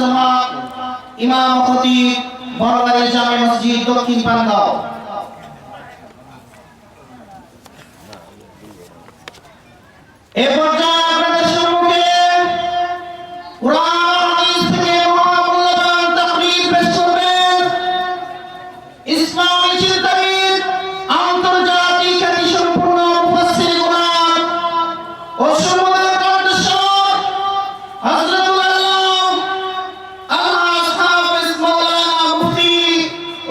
আনিসুল হক, ইমাম খতিব, বড়বাড়ি জামে মসজিদ, দক্ষিণ পানগাঁও। এ পর্যায়ে আপনাদের সম্মুখে কুরআন হাদিস থেকে মহামূল্যবান তাকরীর পেশ করবেন ইসলামী চিন্তাবিদ, আন্তর্জাতিক খ্যাতিসম্পন্ন মুফাসসির গোলাম ও সুমনের কণ্ঠস্বর হযরতুল আল্লাহ আল্লাহ হাফেজ মাওলানা মুফতি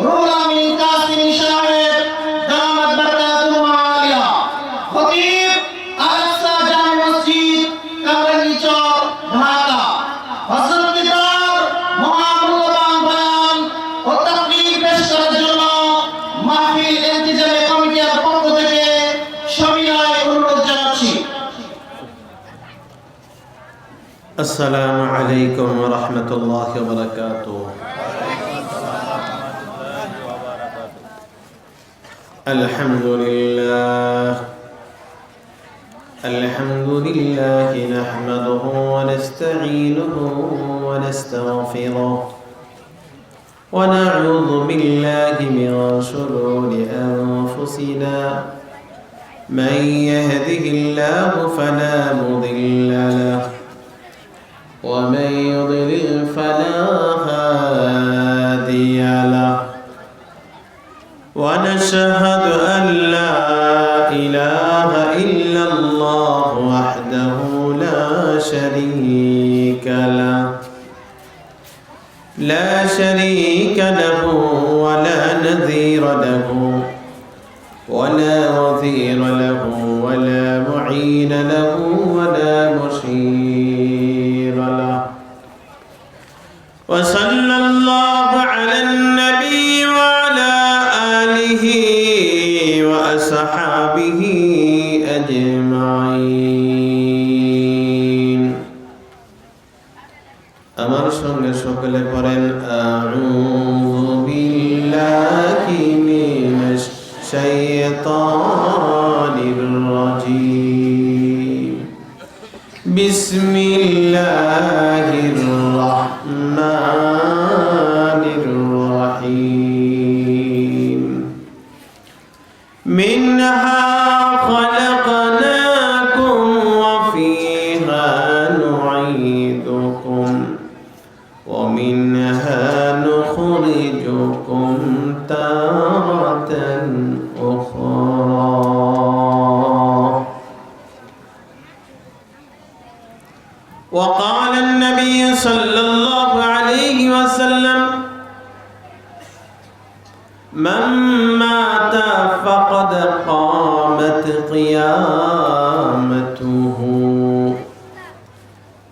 রুহুল আমিন কাসিমি সাহেব দামাত বারকাতুহু আলিয়া, খতিব আল-আকসা জামে মসজিদ, কামরাঙ্গীচর, ঢাকা। হযরত কিতাব মহামূল্যবান বয়ান ও তাকরীর পেশ করার জন্য মাহফিল ইন্তেজামী কমিটির পক্ষ থেকে সবিনয় অনুরোধ জানাচ্ছি। আসসালামু আলাইকুম ওয়া রাহমাতুল্লাহি ওয়া বারাকাতুহু। আলহামদুলিল্লাহ নাহমাদুহু ওয়া নাস্তাঈনুহু ওয়া নাস্তাগফিরুহ ওয়া নাউযু বিল্লাহি মিন শুরুরি আনফুসিনা মান ইয়াহদিহিল্লাহু ফালা মুদিল্লা লাহু ومن يضلل فلا هادي له ونشهد أن لا إله إلا الله وحده لا شريك له ولا نذير له ولا وزير له ولا معين له ولا مشير له. وصلى الله على النبي وعلى آله وأصحابه أجمعين. আমার সঙ্গে সকলে পড়েন আউযু বিল্লাহি মিনাশ শাইতানির রাজীম। বিসমিল্লাহির রাহমানির রহিম। মিনহা খলাকনাকুম ওয়া ফিহা নুঈদুকুম ওয়া মিনহা নুখরিজুকুম তারাতান উখরা। وقال النبي صلى الله عليه وسلم من مات فقد قامت قيامته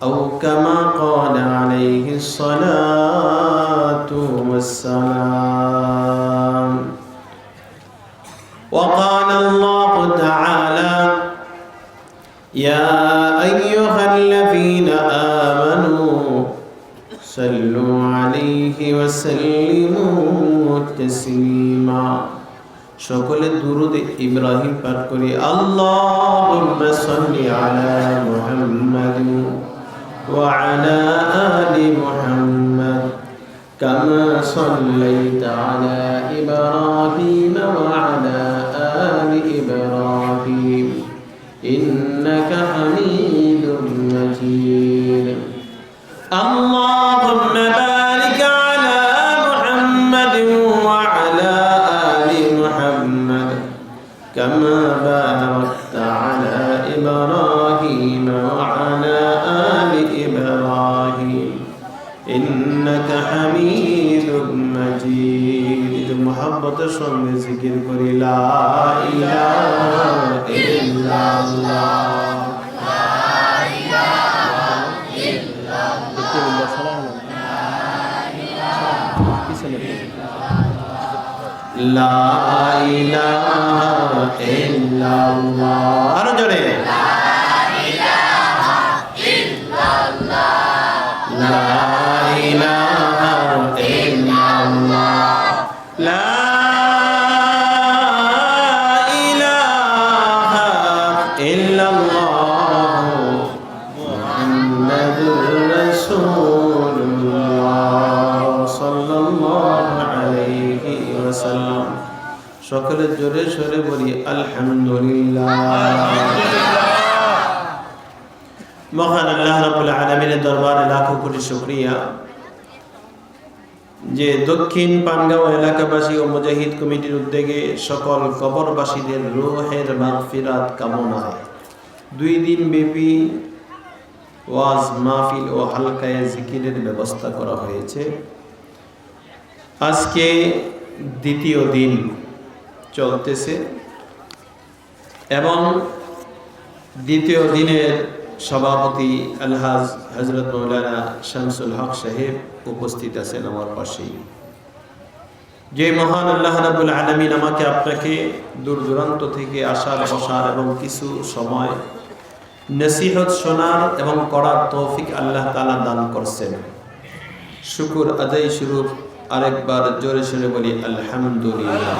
أو كما قال عليه الصلاة والسلام. وقال الله تعالى يا أيها الذين آمنوا صلوا عليه وسلموا تسليما. সকলে দুরূদ ইব্রাহিম পাঠ করি। আল্লাহুম্মা সাল্লি আলা মুহাম্মাদ ওয়া আলা আলি মুহাম্মাদ কামা সাল্লাইতা আলা ইব্রাহিম ওয়া আলা আলি ইব্রাহিম إنك حميد مجيد. اللهم بارك على محمد وعلى آل محمد كما باركت على إبراهيم وعلى آل إبراهيم إنك حميد مجيد. محبت সঙ্গে জিকির করি লা ইলাহা ইল্লাল্লাহ লা ইলাহা ইল্লাল্লাহ লা ইলাহা ইল্লাল্লাহ। আরো জোরে লা ইলাহা ইল্লাল্লাহ লা ইলাহা ইল্লাল্লাহ লা ইল্লাল্লাহ মুহাম্মাদুর রাসূলুল্লাহ দরবারে লাখো কোটি শুকরিয়া যে দক্ষিণ পানগাঁও এলাকাবাসী ও মুজাহিদ কমিটির উদ্যোগে সকল কবরবাসীদের রূহের মাগফিরাত কামনায় 2 দিন ব্যাপী ওয়াজ মাহফিল ও হালকায়ে জিকিরের ব্যবস্থা করা হয়েছে। আজকে দ্বিতীয় দিন চলতেছে এবং দ্বিতীয় দিনের সভাপতি আলহাজ হযরত মাওলানা শামসুল হক সাহেব উপস্থিত আছেন আমার পাশেই। যে মহান আল্লাহ রাব্বুল আলামিন আমাকে আপনাকে দূর দূরান্ত থেকে আসার বসার এবং কিছু সময় নসিহত শোনার এবং করার তৌফিক আল্লাহ তাআলা দান করছেন, শুকর আদায় স্বরূপ আরেকবার জোরে সোরে বলি আলহামদুলিল্লাহ।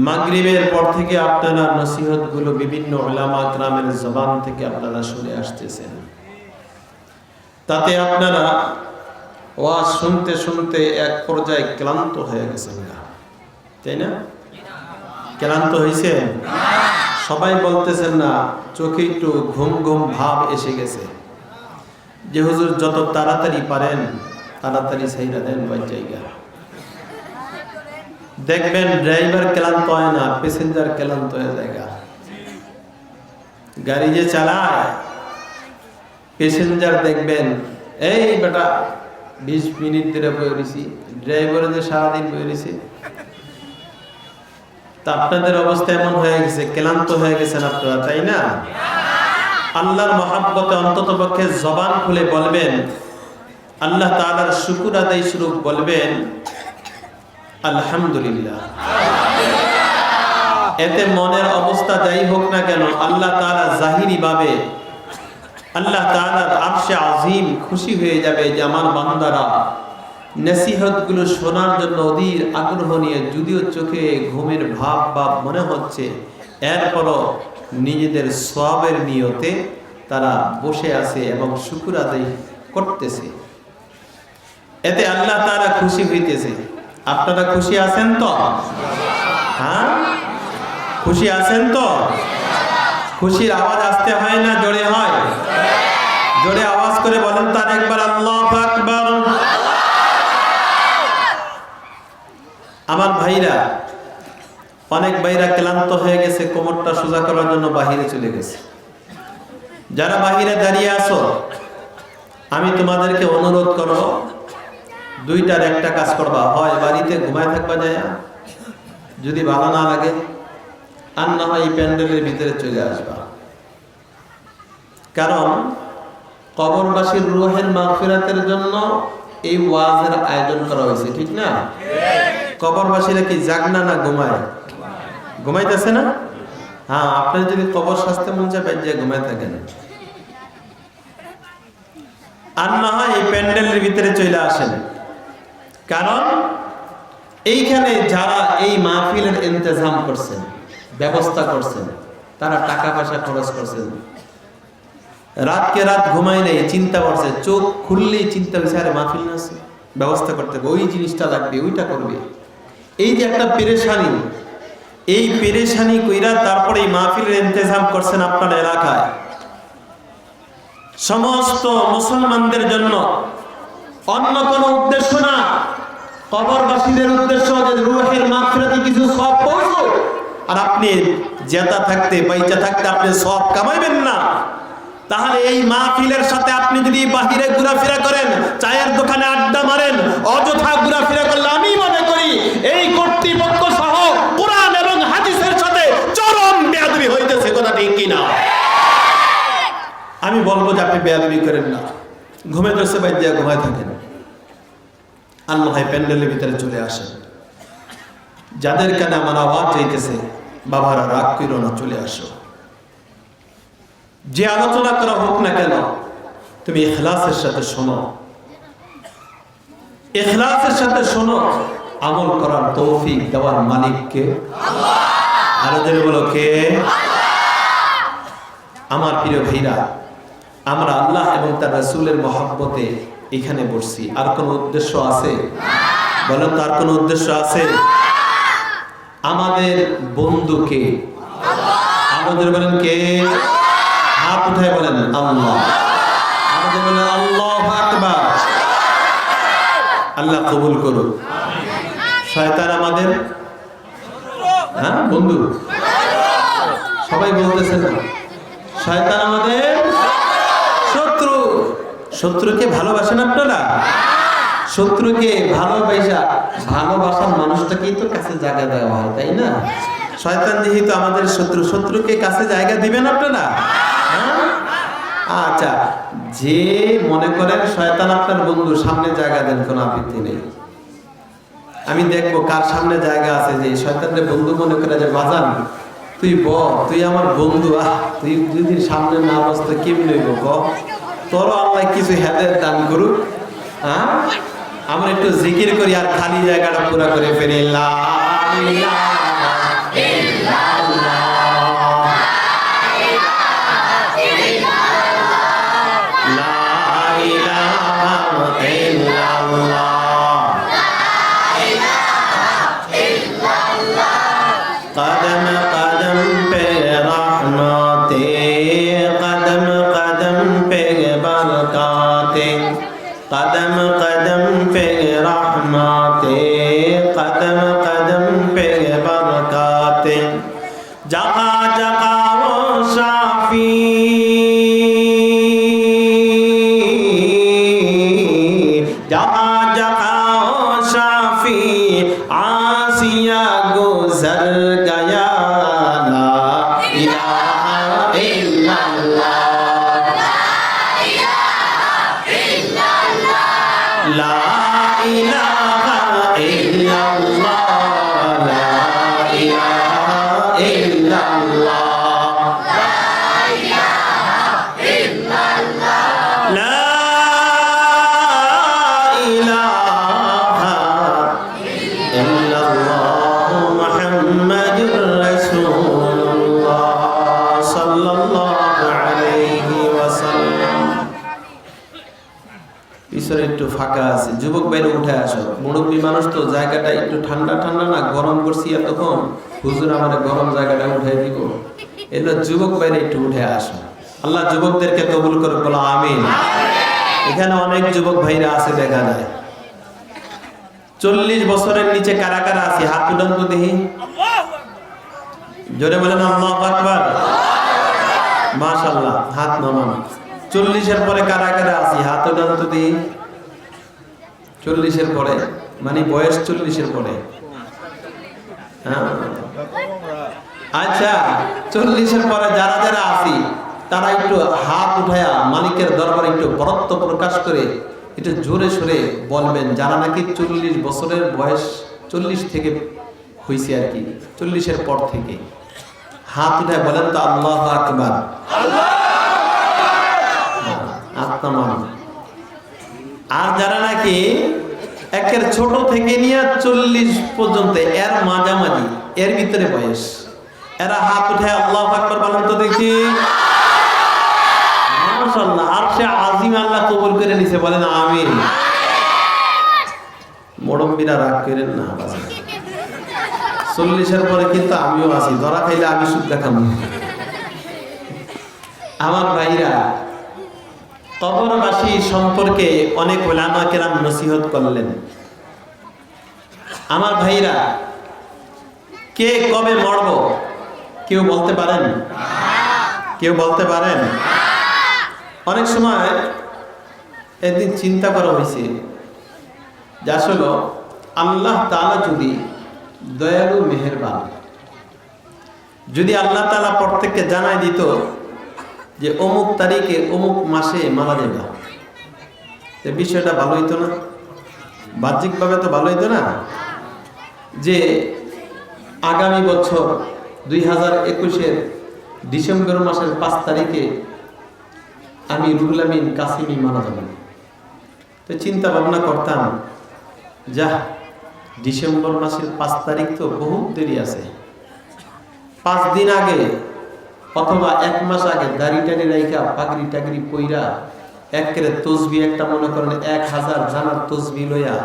মাগরিবের পর থেকে আপনারা নসিহতগুলো বিভিন্ন উলামা কেরামের জবান থেকে আপনারা শুনে আসতেছেন, তাতে আপনারা ওয়াজ শুনতে শুনতে এক পর্যায়ে ক্লান্ত হয়ে গেছেন না, তাই না? ক্লান্ত হয়েছে? সবাই বলতেছেন না চোখে একটু ঘুম ঘুম ভাব এসে গেছে যে হুজুর যত তাড়াতাড়ি পারেন তাড়াতাড়ি ছাইরা দেন ওই জায়গা। দেখবেন ড্রাইভার ক্লান্ত হয় না, প্যাসেঞ্জার ক্লান্ত হয়ে জায়গা। গাড়ি যে চালায় প্যাসেঞ্জার দেখবেন এই বেটা 20 মিনিট ধরে বয়ে রয়েছি, ড্রাইভার যে সারাদিন বয়ে রয়েছে। তা আপনাদের অবস্থা এমন হয়ে গেছে, ক্লান্ত হয়ে গেছেন আপনারা, তাই না? আল্লাহর মহাব্বতে অন্তত পক্ষে জবান খুলে বলবেন, আল্লাহ তাআলার শুকর আদায় স্বরূপ বলবেন আলহামদুলিল্লাহ। এতে মনের অবস্থা যাই হোক না কেন আল্লাহ তাআলা জাহিরি ভাবে আল্লাহ তাআলার আরশে আজিম খুশি হয়ে যাবে যে আমার বান্দারা নসিহতগুলো শোনার জন্য অধীর আগ্রহ নিয়ে, যদিও চোখে ঘুমের ভাব মনে হচ্ছে, এরপরও নিজেদের সওয়াবের নিয়তে তারা বসে আছে এবং শুকর আদায় করতেছে। এতে আল্লাহ তাআলা খুশি হইতেছে। আপনারা খুশি আছেন তো? হ্যাঁ, খুশি আছেন তো? খুশির আওয়াজ আসতে হয় না জোরে হয়? জোরে আওয়াজ করে বলেন তো আরেকবার আল্লাহু আকবার। আমার ভাইরা, অনেক ভাইরা ক্লান্ত হয়ে গেছে, কোমরটা সোজা করার জন্য বাহিরে চলে গেছে। যারা বাহিরে দাঁড়িয়ে আছো আমি তোমাদেরকে অনুরোধ করব, 2টার একটা কাজ করবা, হয় বাড়িতে ঘুমায় থাকবা যায়, যদি ভালো না লাগে, আর না হয় এই প্যান্ডেলের ভিতরে চলে আসবা। কারণ কবরবাসীর রূহের মাগফিরাতের জন্য এই ওয়াজের আয়োজন করা হয়েছে, ঠিক না? কবরবাসীরা কি জাগনা না ঘুমায়? ঘুমাইতেছে না? হ্যাঁ, আপনার যদি কবর শাস্তে মন চায় বাইরে ঘুমায় থাকেন, আর না হয় এই প্যান্ডেলের ভিতরে চলে আসেন। কারণ এইখানে যারা এই মাহফিলের ইন্তজাম করছেন, ব্যবস্থা করছেন, তারা টাকা পয়সা খরচ করছেন, রাতকে রাত ঘুমায় নেই, চিন্তা করছে, চোখ খুললেই চিন্তা হয়েছে আরে মাহফিল না আছে, ব্যবস্থা করতে হবে, ওই জিনিসটা লাগবে, ওইটা করবে। এই যে একটা পেরেশানি, এই পেরেশানি কইরা তারপরে এই মাহফিলের ইন্তজাম করছেন আপনার এলাকায় সমস্ত মুসলমানদের জন্য, অন্য কোনো উদ্দেশ্য না, কবরবাসীদের উদ্দেশ্য যে রূহের মাগফিরাতে কিছু সওয়াব পৌঁছুক। আর আপনি জেতা থাকতে বাইচা থাকতে আপনি সওয়াব কামাইবেন না, তাহলে এই মাহফিলের সাথে আপনি যদি বাহিরে ঘোরাফেরা করেন, চায়ের দোকানে আড্ডা মারেন, অযথা ঘোরাফেরা করলে আমি মনে করি এই কর্তৃপক্ষ সহ কোরআন এবং হাদিসের সাথে চরম বেয়াদবি হইতেছে। কথা ঠিক কিনা? আমি বলবো যে আপনি বেয়াদবি করেন না, ঘুমে ধরছে বাইরে ঘুমায় থাকেন, আল্লাহ প্যান্ডেলের ভিতরে চলে আসেন। যাদের কানে আমার আওয়াজ যাইতেছে, বাবারা রাগ করো না, চলে আসো। যে আলোচনা করা হোক না কেন তুমি ইখলাসের সাথে শোনো, ইখলাসের সাথে শোনো। আমল করার তৌফিক দেওয়ার মালিক কে? আল্লাহ। আরো জোরে বলো কে? আমার প্রিয় ভাইরা, আমরা আল্লাহ এবং তার রাসূলের মহব্বতে এখানে বসছি, আর কোন উদ্দেশ্য আছে? বলেন তো, আর কোন উদ্দেশ্য আছে? আমাদের বন্ধু কে? আমাদের বলেন কে? হাত উঠায় বলেন আল্লাহ। আমাদের বলেন আল্লাহু আকবার। আল্লাহ কবুল করুন। শয়তান আমাদের বন্ধু, সবাই বলতেছেন না? শয়তান আমাদের শত্রু। শত্রুকে ভালোবাসেন আপনারা? শত্রুকে ভালোবাসার মানুষটাকেই তো কাছে জায়গা দেওয়া হয়, তাই না? শয়তান যেহেতু আমাদের শত্রু, শত্রুকে কাছে জায়গা দিবেন আপনারা? আচ্ছা, যে মনে করেন শয়তান আপনার বন্ধু, সামনে জায়গা দেন, কোনো আপত্তি নেই। আমি দেখবো কার সামনে জায়গা আছে। যে শয়তানের বন্ধু মনে করে যে বাজান তুই তুই আমার বন্ধু, তুই যদি সামনে না বসতে কেমনি হইব, তোর আল্লাহ কিছু হেদায়েত দান করুক। আমরা একটু জিকির করি আর খালি জায়গাটা পুরা করে ফেলি। লা ইলাহা ইল্লাল্লাহ, লা ইলাহা ইল্লাল্লাহ, कदम कदम पे रहमते, कदम कदम पे बरकाते, कदम कदम पे रहमते, कदम कदम पे बरकाते, जगह जगह वो शाफी, जगह जगह वो शाफी, आसिया गुजर गया। ला इलाहा इल्लल्लाह, ला इलाहा इल्लल्लाह, ला इलाहा इल्लल्लाह, ला इलाहा इल्लल्लाह, मुहम्मदुर रासूलुल्लाह साल्लाल्लाहु अलैहि ওয়াসাল্লাম। পিছনে একটু ফাঁকা আছে, যুবক বাইরে উঠে আসো। মুরব্বী মানুষ তো, জায়গাটা একটু ঠান্ডা ঠান্ডা না, গরম করছি এতক্ষণ, হুজুর আমাদের গরম জায়গাটা উঠে দিব। এলো যুবক বাইরে একটু উঠে আসো। আল্লাহ যুবকদেরকে কবুল করুক, বলো আমিন। এখানে অনেক যুবক ভাইরা আছে দেখা যায়। 40 বছরের নিচে কারা কারা আছে? হাত উঠান তো দেখি, জোরে বলেন আল্লাহু আকবার। মাশাআল্লাহ, হাত নামান। 40-এর পরে কারা কারা আছে? হাত উঠান তো দেখি। 40-এর পরে মানে বয়স 40-এর পরে। আচ্ছা, 40-এর পরে যারা যারা আছি তারা একটু হাত উঠায়া মালিকের দরবারে একটু বরত্ব প্রকাশ করে একটু জোরে সোরে বলবেন, যারা নাকি 40 বছরের বয়স, 40 থেকে হয়েছে আর কি, 40-এর পর থেকে হাত উঠায় বলেন তো আল্লাহু আকবার। আর যারা নাকি একের ছোট থেকে নিয়ে 40 পর্যন্ত, এর মাঝামাঝি, এর ভিতরে বয়স, এরা হাত উঠায় আল্লাহু আকবার বলেন তো দেখি। মাশাআল্লাহ, আরশে আজিম আল্লাহ কবুল করে নিছে, বলেন আমিন। মুরব্বিরা রাগ করেন না, 40-এর পরে কিন্তু আমিও আছি, ধরা খাইলে আমি সুদ দেখাম। আমার ভাইরা, কবরবাসী সম্পর্কে অনেক উলামা কেরাম নসিহত করলেন। আমার ভাইরা, কে কবে মরব কেউ বলতে পারেন? কেউ বলতে পারেন? অনেক সময় একদিন চিন্তা করা হয়েছে যে আসলে আল্লাহ তাআলা যদি দয়ালু মেহেরবান, যদি আল্লাহ তাআলা প্রত্যেককে জানাই দিত যে অমুক তারিখে অমুক মাসে মারা যাবে, এই বিষয়টা ভালো হইতো না? বাহ্যিকভাবে তো ভালো হইতো না যে আগামী বছর 2021-এর ডিসেম্বর মাসের 5 তারিখে আমি রুহুল আমিন কাসিমি মারা যাব। তো চিন্তা ভাবনা করতাম, যা ডিসেম্বর মাসের 5 তারিখ তো বহুত দেরি আছে, 5 দিন আগে অথবা 1 মাস আগে দাড়ি টাড়ি রাইখা পাগড়ি টাগড়ি পইরা একের তসবি একটা মনে করেন 1000 জানার তসবি লইয়া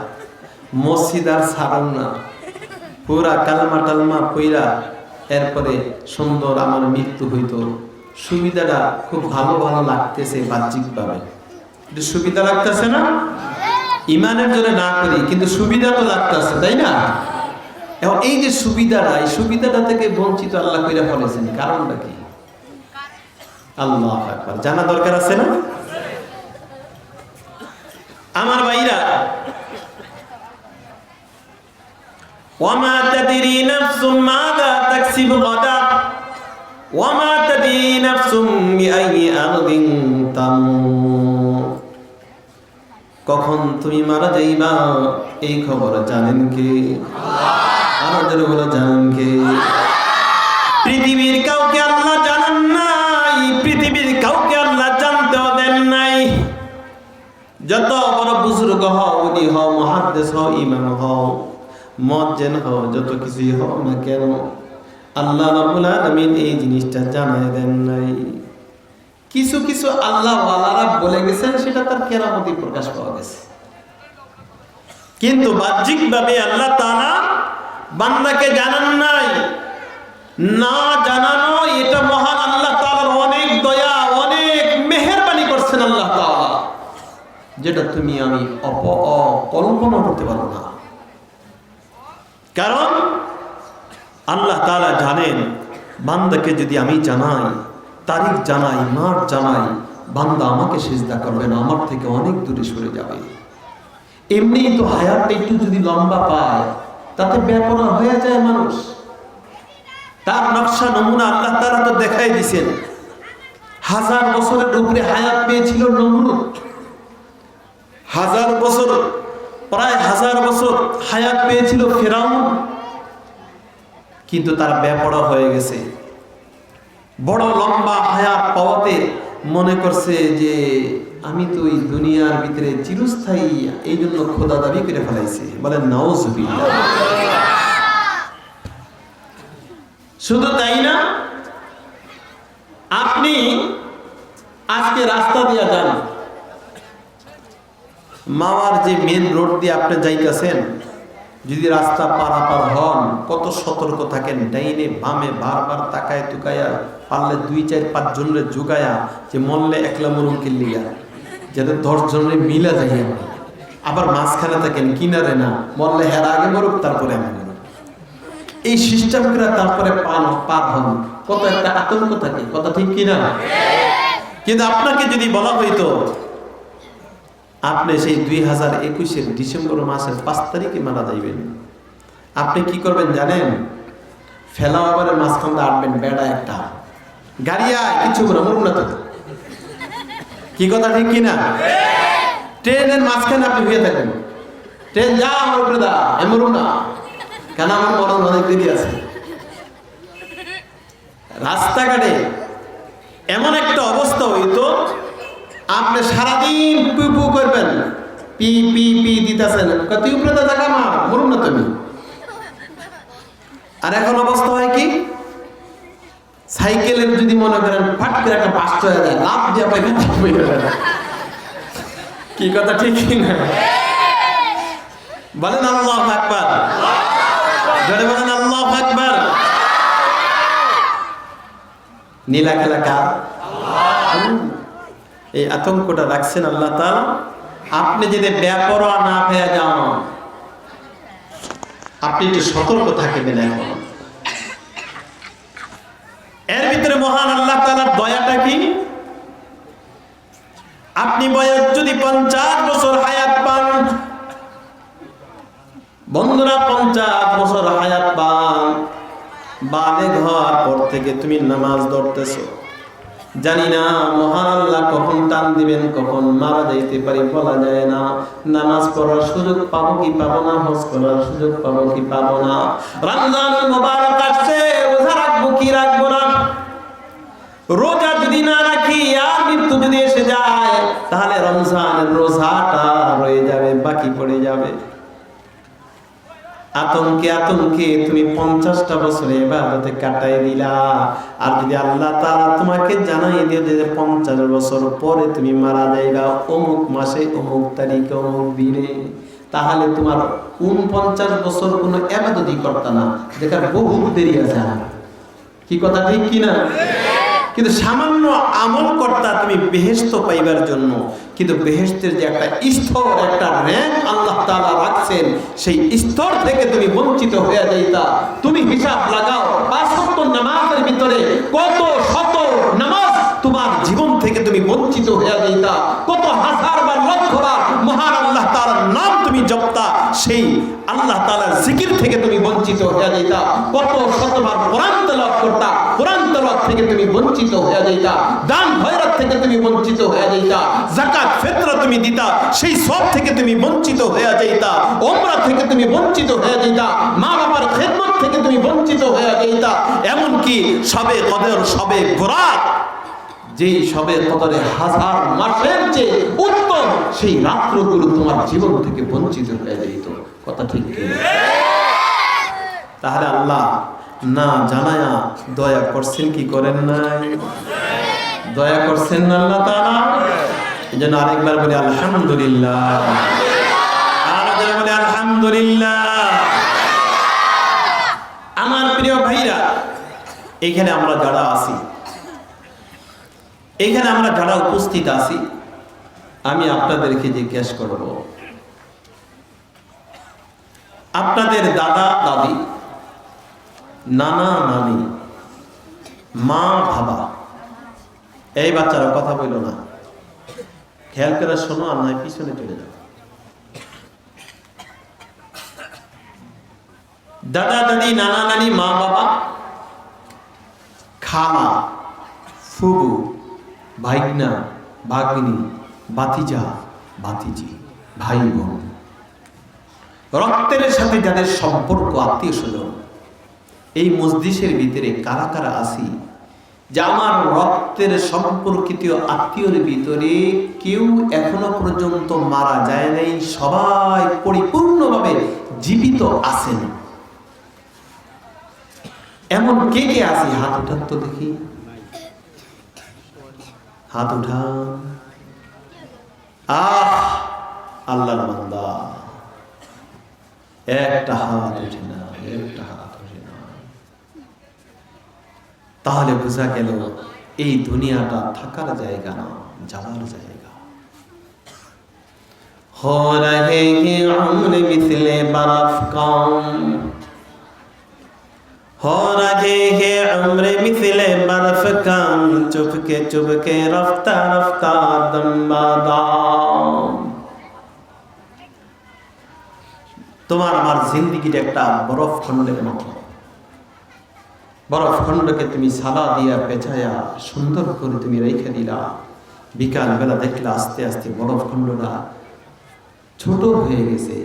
মসজিদ আর ছাড়াম না, পুরা কালমা টালমা পইরা এরপরে সুন্দর আমার মৃত্যু হইতো, সুবিধাটা খুব ভালো ভালো লাগতেছে বাহ্যিকভাবে, একটু সুবিধা লাগতেছে না? ইমানের জন্য না করি কিন্তু সুবিধা তো লাগতেছে, তাই না? এখন এই যে সুবিধাটা, এই সুবিধাটা থেকে বঞ্চিত আল্লাহ কইরা ফেলেছেন, কারণটা কি? আল্লাহু আকবার, জানা দরকার আছে না? আমার ভাইরা, ওয়ামা তাদরি নাফসুম মাযা তাকসিবু গাদা ওয়ামা তাদরি নাফসুম বিআইয়ি আরদিন তামুত। কখন তুমি মারা যাইবা এই খবর জানেন কে? আল্লাহ। আর যারা বলে জানেন কে? পৃথিবীর কাউকে আল্লাহ জানেন নাই, পৃথিবীর কাউকে আল্লাহ জানতেও দেন নাই। যত বড় বুজুর্গ হও, উনি হও, মুহাদ্দিস হও, ইমাম হও, মুয়াজ্জিন হও, যত কিছুই হও না কেন, আল্লাহ রাব্বুল আলামিন এই জিনিসটা জানায় দেন নাই। কিছু কিছু আল্লাহ ওয়ালারা বলে গেছেন, সেটা তার কেরামতি প্রকাশ পাওয়া গেছে, কিন্তু বাহ্যিকভাবে আল্লাহ তাআলা বান্দাকে জানান নাই। না জানানো এটা মহান আল্লাহ তাআলার অনেক দয়া, অনেক মেহেরবানি করছেন আল্লাহ তাআলা, যেটা তুমি আমি অকল্পনা করতে পারো না। কারণ আল্লাহ তাআলা জানেন বান্দাকে যদি আমি জানাই, তারিখ জানাই, মাঠ জানাই, বান্দা আমাকে সিজদা করবে না, আমার থেকে অনেক দূরে সরে যাবে। এমনি তো হায়াতটা একটু যদি লম্বা পায় তাতে বেপরোয়া হয়ে যায় মানুষ। তার নকশা নমুনা আল্লাহ তাআলা তো দেখাই দিয়েছেন। 1000 বছরের উপরে হায়াত পেয়েছিল নমরুদ, 1000 বছর, প্রায় 1000 বছর হায়াত পেয়েছিল ফিরাউন, কিন্তু তার বেপরোয়া হয়ে গেছে। বড় লম্বা হায়াত পাওয়াতে মনে করছে যে আমি তো এই দুনিয়ার ভিতরে চিরস্থায়ী, এই জন্য খোদা দাবি করে ফেলাইছে। বলেন নাউজুবিল্লাহ। শুধু তাই না, আপনি আজকে রাস্তা দিয়ে যান, মাওয়ার যে মেন রোড দিয়ে আপনি যাইতেছেন, যদি রাস্তা পারাপার হন কত সতর্ক থাকেন, ডাইনে বামে বারবার তাকায় তুকায়া, পারলে 2-4-5 জনের জোগায়া, যে মরলে একলা মরুন কিল্লিয়া, যাতে 10 জনের মিলা যায়। আবার মাঝখানে থাকেন, কিনারে না, মরলে হের আগে মরুক তারপরে আমি মরুক। এই সিস্টেম করে তারপরে পার হন, কত একটা আতঙ্ক থাকে, কথা ঠিক কিনা? কিন্তু আপনাকে যদি বলা হইতো আপনি সেই 2021-এর ডিসেম্বর মাসের 5 তারিখে মারা যাইবেন, আপনি কি করবেন জানেন? ফেলাওয়ারের মাঝখান দিয়ে আটবেন, বেড়া একটা গাড়ি আয়, কিছু করে মরুন না তো। কি কথা ঠিক কিনা? ট্রেনের মাঝখানে আপনি হয়ে থাকবেন, ট্রেন যা আমার উপরে দা, আমি মরুন না, কেন আমার মরণ অনেক দেরি আছে। রাস্তাঘাটে এমন একটা অবস্থা হইতো, আপনি সারাদিন পু পু করবেন, পি পি পি দিতেছেন, তুই উপরে তো জায়গা মা, মরুন না তুমি। আর এখন অবস্থা হয় কি, সাইকেলের যদি মনে করেন ফাট করে একটা বাস্ট হয়ে যায়, লাভ দিয়ে পাইবেন। কি কথা ঠিক কিনা? বলেন আল্লাহু আকবার, জোরে বলেন আল্লাহু আকবার। নীলা খেলা কার? এই আতঙ্কটা রাখছেন আল্লাহ তাআলা। আপনি যদি বেপরোয়া না হয়ে যান, আপনি একটু সতর্ক থাকবেন। এখন এর ভিতরে মহান আল্লাহ তাআলার দয়াটা কি? আপনি বয়স যদি 50 বছর হায়াত পান, বন্ধুরা 50 বছর হায়াত পান, বালেগ হওয়ার পর থেকে তুমি নামাজ ধরতেছো, জানি না মহান আল্লাহ কখন টান দিবেন, কখন মারা যাইতে পারি বলা যায় না। নামাজ পড়ার সুযোগ পাবো কি পাবো না, হজ করার সুযোগ পাবো কি পাবো না, রমজানুল মুবারক আসছে, রোজা রাখবো কি রাখবো না, রোজা যদি না রাখি আর মৃত্যু যদি এসে যায়, তাহলে রমজানের রোজাটা রয়ে যাবে, বাকি পড়ে যাবে। আতঙ্কে আতঙ্কে তুমি 50টা বছরে ইবাদতে কাটাই দিলা। আর যদি আল্লাহ তাআলা তোমাকে জানাই দিয়ে যে 50 বছর পরে তুমি মারা যাইবা, অমুক মাসে, অমুক তারিখে, অমুক দিনে, তাহলে তোমার 49 বছর কোনো ইবাদতই করতে না, দেখার বহু দেরি আছে। কি কথা ঠিক কিনা? কিন্তু সামান্য আমল কর্তা তুমি বেহেশত পাইবার জন্য, কিন্তু বেহেশতের যে একটা স্তর, একটা র্যাঙ্ক আল্লাহ তাআলা রাখছেন, সেই স্তর থেকে তুমি বঞ্চিত হয়ে যাইতা। তুমি হিসাব লাগাও, 5 ওয়াক্ত নামাজের ভিতরে কত শত নামাজ তোমার জীবন থেকে তুমি বঞ্চিত হয়ে যাইতা, কত হাজার বার লক্ষ বার মহান আল্লাহ তাআলার নাম তুমি জপতা, সেই আল্লাহ তাআলার জিকির থেকে তুমি বঞ্চিত হয়ে যাইতা, কত শতবার কোরআন তেলাওয়াত করতা, কোরআন তেলাওয়াত থেকে তুমি বঞ্চিত হয়ে যাইতা, দান খয়রাত থেকে তুমি বঞ্চিত হয়ে যাইতা, যাকাত ফিতরা তুমি দিতা, সেই সব থেকে তুমি বঞ্চিত হয়ে যাইতা, ওমরা থেকে তুমি বঞ্চিত হয়ে যাইতা, মা বাবার খেদমত থেকে তুমি বঞ্চিত হয়ে যাইতা। এমনকি সবে কদর, সবে বরাত, যেই সবে কদরে হাজার মাসের যে উত্তম, সেই রাত্রগুলো তোমার জীবন থেকে বঞ্চিত হয়ে যাইত। কথা ঠিক কি? তাহলে আল্লাহ না জানায়া দয়া করছেন কি করেন নাই? দয়া করছেন না আল্লাহ তাআলা। এজন্য আরেকবার বলি আলহামদুলিল্লাহ, আর যারা বলি আলহামদুলিল্লাহ। আমার প্রিয় ভাইরা, এখানে আমরা যারা আছি, এখানে আমরা যারা উপস্থিত আছি, আমি আপনাদেরকে জিজ্ঞেস করব, আপনাদের দাদা দাদি, নানা নানি, মা বাবা, এই বাচ্চারা কথা বললো না, খেয়াল করে শোনো, আর নয় পিছনে চলে যাও। দাদা দাদি, নানা নানি, মা বাবা, খালা, ফুবু, ভাইগনা, ভাগ্নি, ভাতিজা, ভাতিজি, ভাই বোন, রক্তের সাথে যাদের সম্পর্ক, আত্মীয় স্বজন, এই মজলিসের ভিতরে কারা কারা আছি যে আমার রক্তের সম্পর্কিত আত্মীয়র ভিতরে কেউ এখনো পর্যন্ত মারা যায় নাই, সবাই পরিপূর্ণভাবে জীবিত আছেন? এমন কে কে আছে? হাত উঠান তো দেখি, হাত উঠান। আল্লাহর বান্দা, একটা হাত উঠে না, একটা হাত উঠে না। তাহলে বোঝা গেল এই দুনিয়াটা থাকার জায়গা না, যাওয়ার জায়গা। हो रहे हैं उम्र मिसले बर्फ कम, हो रहे हैं उम्र मिसले बर्फ कम, चुपके रफ्ता रफ्ता दम बादाम। তোমার আমার জিন্দেগির একটা বরফ খন্ডের মতো। বরফ খন্ডকে তুমি সাদা দিয়া পেঁচায়া সুন্দর করে তুমি রেখে দিলা। বিকাল বেলা দেখলা আস্তে আস্তে বরফ খন্ডটা ছোট হয়ে গেছে,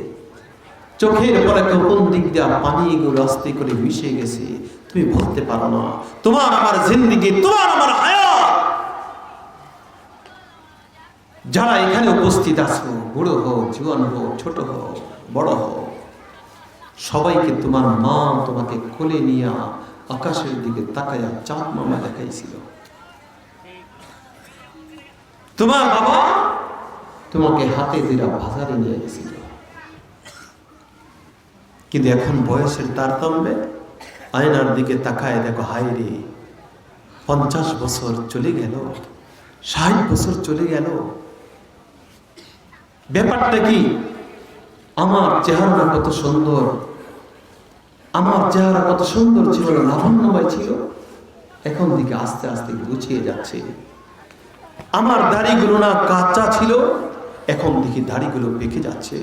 চোখের পরে কোন দিক দিয়া পানিগুলো আস্তে করে মিশে গেছে, তুমি বলতে পারো না। তোমার আমার জিন্দেগি, তোমার আমার হায়াত, যারা এখানে উপস্থিত আছো, বুড়ো হোক, জোয়ান হোক, ছোট হোক, বড় হোক, সবাইকে তোমার মা তোমাকে কোলে নিয়ে আকাশের দিকে তাকায়া চাঁদ মামা দেখাইছিল। তোমার বাবা তোমাকে হাতে ধরে বাজারে নিয়ে গেছিল। কিন্তু এখন বয়সের তারতম্যে আয়নার দিকে তাকায় দেখো, হায় রে, 50 বছর চলে গেল, 60 বছর চলে গেল। ব্যাপারটা কি? আমার চেহারা কত সুন্দর, আমার চেহারা কত সুন্দর ছিল, লাবণ্যময় ছিল, এখন দিকে আস্তে আস্তে গুছিয়ে যাচ্ছে। আমার দাড়িগুলো না কাঁচা ছিল, এখন দিকে দাড়িগুলো পেকে যাচ্ছে।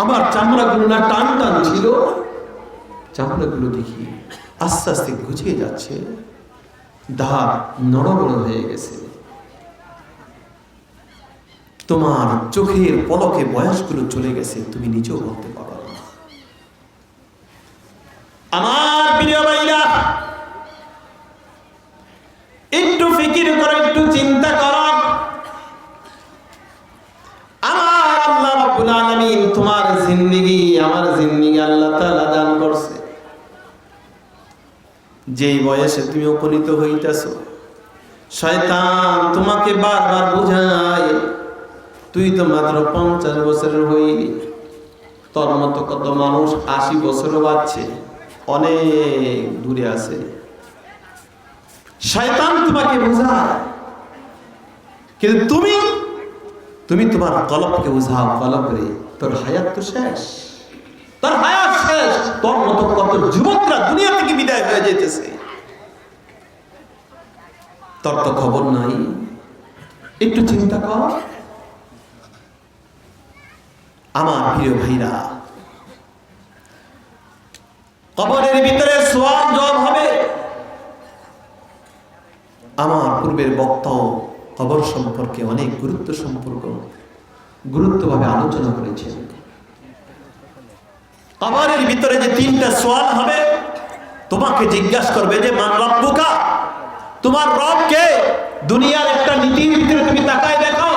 আমার চামড়াগুলো না টান টান ছিল, চামড়াগুলো দেখি আস্তে আস্তে গুছিয়ে যাচ্ছে, দাঁত নড়বড় হয়ে গেছে। তোমার চোখের পলকে বয়সগুলো চলে গেছে, তুমি নিজেও বলতে পারো না। আমার প্রিয় ভাইরা, একটু ফিকির করো, একটু চিন্তা করো। আমার আল্লাহ রাব্বুল আলামিন তোমার জিন্দেগি, আমার জিন্দেগি আল্লাহ তাআলা দান করছে। যেই বয়সে তুমি উপনীত হইতাছো, শয়তান তোমাকে বারবার বোঝায়, তুই তো মাত্র 50 বছরের হইলি, তোর মতো কত মানুষ 80 বছরও বাঁচছে, অনেক দূরে আছে। শয়তান তোমাকে বোঝায়, কিন্তু তুমি তোমার কলবকে বোঝাও, কলব রে তোর হায়াত তো শেষ, তোর হায়াত শেষ। তোর মতো কত যুবকরা দুনিয়া থেকে বিদায় হয়ে যেতেছে, তোর তো খবর নাই। একটু চিন্তা কর আমার প্রিয় ভাইরা, কবরের ভিতরে সওয়াল জবাব হবে। আমার পূর্বের বক্তাও কবর সম্পর্কে অনেক গুরুত্বভাবে আলোচনা করেছেন। কবরের ভিতরে যে তিনটা সওয়াল হবে, তোমাকে জিজ্ঞাসা করবে যে মান রব্বুকা, তোমার রব কে? দুনিয়ার একটা নীতির ভিতরে তুমি তাকায় দেখো,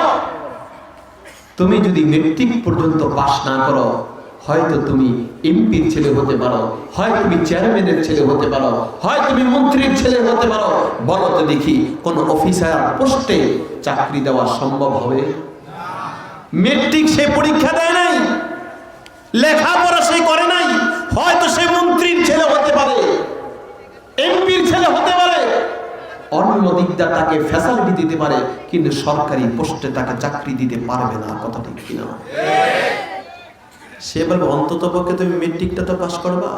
তুমি যদি মেট্রিক পর্যন্ত পাস না করো, হয়তো তুমি এমপির ছেলে হতে পারো, হয় তুমি চেয়ারম্যানের ছেলে হতে পারো, হয় তুমি মন্ত্রীর ছেলে হতে পারো। বলো তো দেখি, কোন অফিসার পোস্টে চাকরি দেওয়া সম্ভব হবে? মেট্রিক সে পরীক্ষা দেয় নাই, লেখাপড়া সে করে নাই, হয়তো সে মন্ত্রীর ছেলে হতে পারে, এমপির ছেলে হতে পারে, অন্য দিকটা তাকে ফ্যাসিলিটি দিতে পারে, কিন্তু সরকারি পোস্টে তাকে চাকরি দিতে পারবে না। কথা ঠিক কিনা? সে বলবে অন্তত পক্ষে তুমি মেট্রিকটা তো পাস করবা,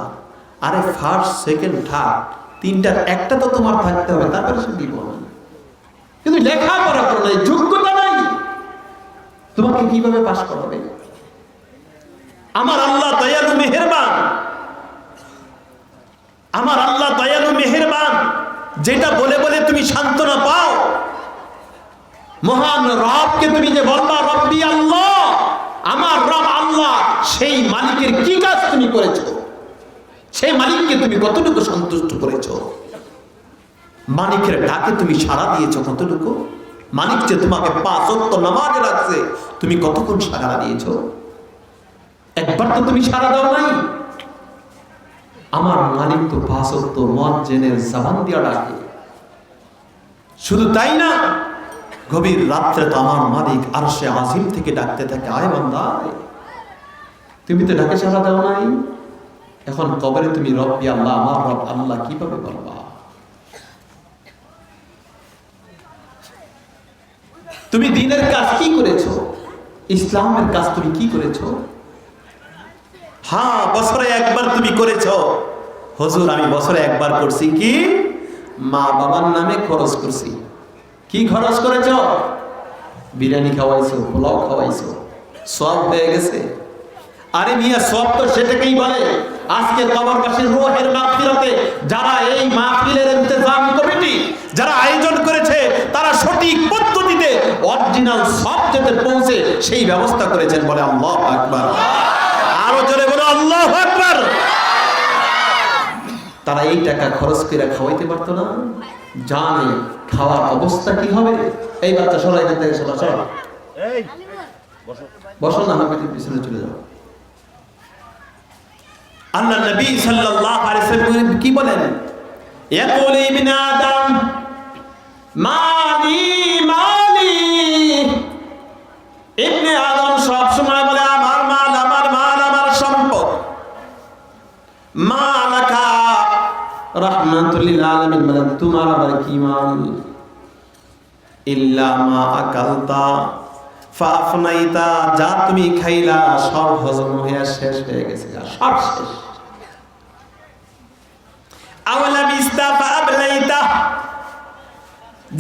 আরে ফার্স্ট সেকেন্ড থার্ড তিনটার একটা তো তোমার থাকতে হবে, তারপরে সে দিব না। কিন্তু লেখাপড়া করো নাই, যোগ্যতা নাই, তোমাকে কিভাবে পাস করাবে? আমার আল্লাহ দয়ালু মেহেরবান, আমার আল্লাহ দয়ালু মেহেরবান। যেটা বলে বলে তুমি সান্ত্বনা পাও, মহান রবকে তুমি যে বলবা রব্বি আল্লাহ, আমার রব আল্লাহ, সেই মালিকের কি কাজ তুমি করেছো? সেই মালিককে তুমি কতটুকু সন্তুষ্ট করেছো? মালিকের ডাকে তুমি সাড়া দিয়েছো কতটুকু? মালিক যে তোমাকে 5 ওয়াক্ত নামাজে রাখছে, তুমি কতক্ষণ সাড়া দিয়েছো? একবার তো তুমি সাড়া দাও নাই। আমার মালিক তো 5 ওয়াক্ত মুয়াজ্জিনের জবান দিয়ে ডাকে। শুধু তাই না, গভীর রাত্রে তো আমার মালিক আরশে আজিম থেকে ডাকতে থাকে, আয় বান্দা আয়। তুমি তো ডাকে সাড়া দাও নাই। এখন কবরে তুমি রব্বি আল্লাহ, আমার রব আল্লাহ কিভাবে বলবা? তুমি দ্বীনের কাজ কি করেছো? ইসলামের কাজ তুমি কি করেছো? হ্যাঁ, বছরে একবার তুমি করেছো। হুজুর আমি বছরে একবার করছি, কি মা বাবার নামে খরচ করছি। কি খরচ করেছো? বিরিয়ানি খাওয়াইছো, পোলাও খাওয়াইছো, সওয়াব হয়ে গেছে। আরে মিয়া, সওয়াব তো সেটাকেই বলে। আজকে কবরবাসীর রূহের মাগফিরাতে যারা এই মাহফিলের ইন্তজাম কমিটি যারা আয়োজন করেছে, তারা সঠিক পদ্ধতিতে অরিজিনাল সওয়াব যাতে পৌঁছে সেই ব্যবস্থা করেছেন। বলে আল্লাহু আকবার। আরো জোরে বলো আল্লাহু আকবার। তারা এই টাকা খরচ করে খাওয়াইতে পারতো না? জানে খাওয়ার অবস্থা কি হবে। এই বাচ্চা সরাই দিতে বসো না, আমাকে পিছনে চলে যাও। আল্লাহ নবী সাল্লাল্লাহু আলাইহি ওয়াসাল্লাম কি বলেন? ইয়াকুল ইবনে আদম মালি মালি। ইবনে আদম সব সময় বলে আমার মাল, আমার মাল, আমার সম্পদ। মালাকা রাহমাতুল লিল আলামিন বলেন তোমার আবার কি মাল? ইল্লা মা আকালতা ফাফনাইতা, যা তুমি খাইলা সব হজম হয়ে শেষ হয়ে গেছে, সব শেষ। আওয়ালাম ইস্তাফা আবলাইতা,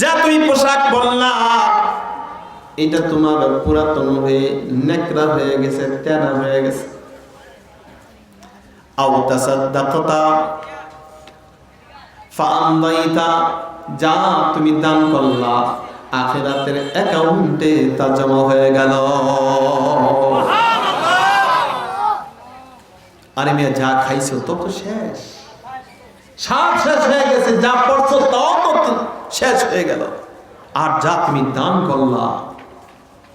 যা তুমি পোশাক বললা এটা তোমার পুরাতন হয়ে নেকড়া হয়ে গেছে, তেনা হয়ে গেছে। আও তাসাদদাকতা ফাআমদাইতা, যা তুমি দান করলা আখিরাতের অ্যাকাউন্টে তা জমা হয়ে গেল। আরে মিয়া, যা খাইছো তো তো শেষ, সব শেষ হয়ে গেছে। যা পড়ছো তাও তো শেষ হয়ে গেল। আর যা তুমি দান করলা,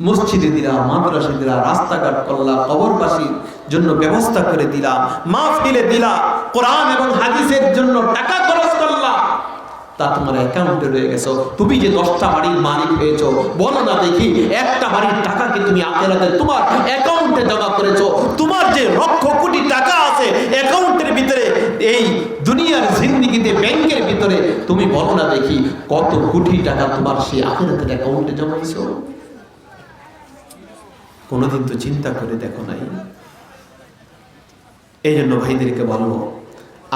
মসজিদে দিলা, মাদ্রাসা দিলা, রাস্তাঘাট করলা, কবরবাসীর জন্য ব্যবস্থা করে দিলা, মাহফিলে দিলা, কোরআন এবং হাদিসের জন্য টাকা খরচ করলা, তা তোমার অ্যাকাউন্টে রয়ে গেছো। তুমি যে 10টা বাড়ির মালিক হয়েছো, বলো না দেখি একটা বাড়ির টাকা কি তুমি আখিরাতে তোমার অ্যাকাউন্টে জমা করেছো? তোমার যে লক্ষ কোটি টাকা আছে অ্যাকাউন্টের ভিতরে, এই দুনিয়ার জিন্দেগিতে ব্যাংকের ভিতরে তুমি বলো না দেখি কত কোটি টাকা তোমার সেই আখিরাতের অ্যাকাউন্টে জমাইছো? কোনোদিন তো চিন্তা করে দেখো নাই। এই জন্য ভাইদেরকে বলবো,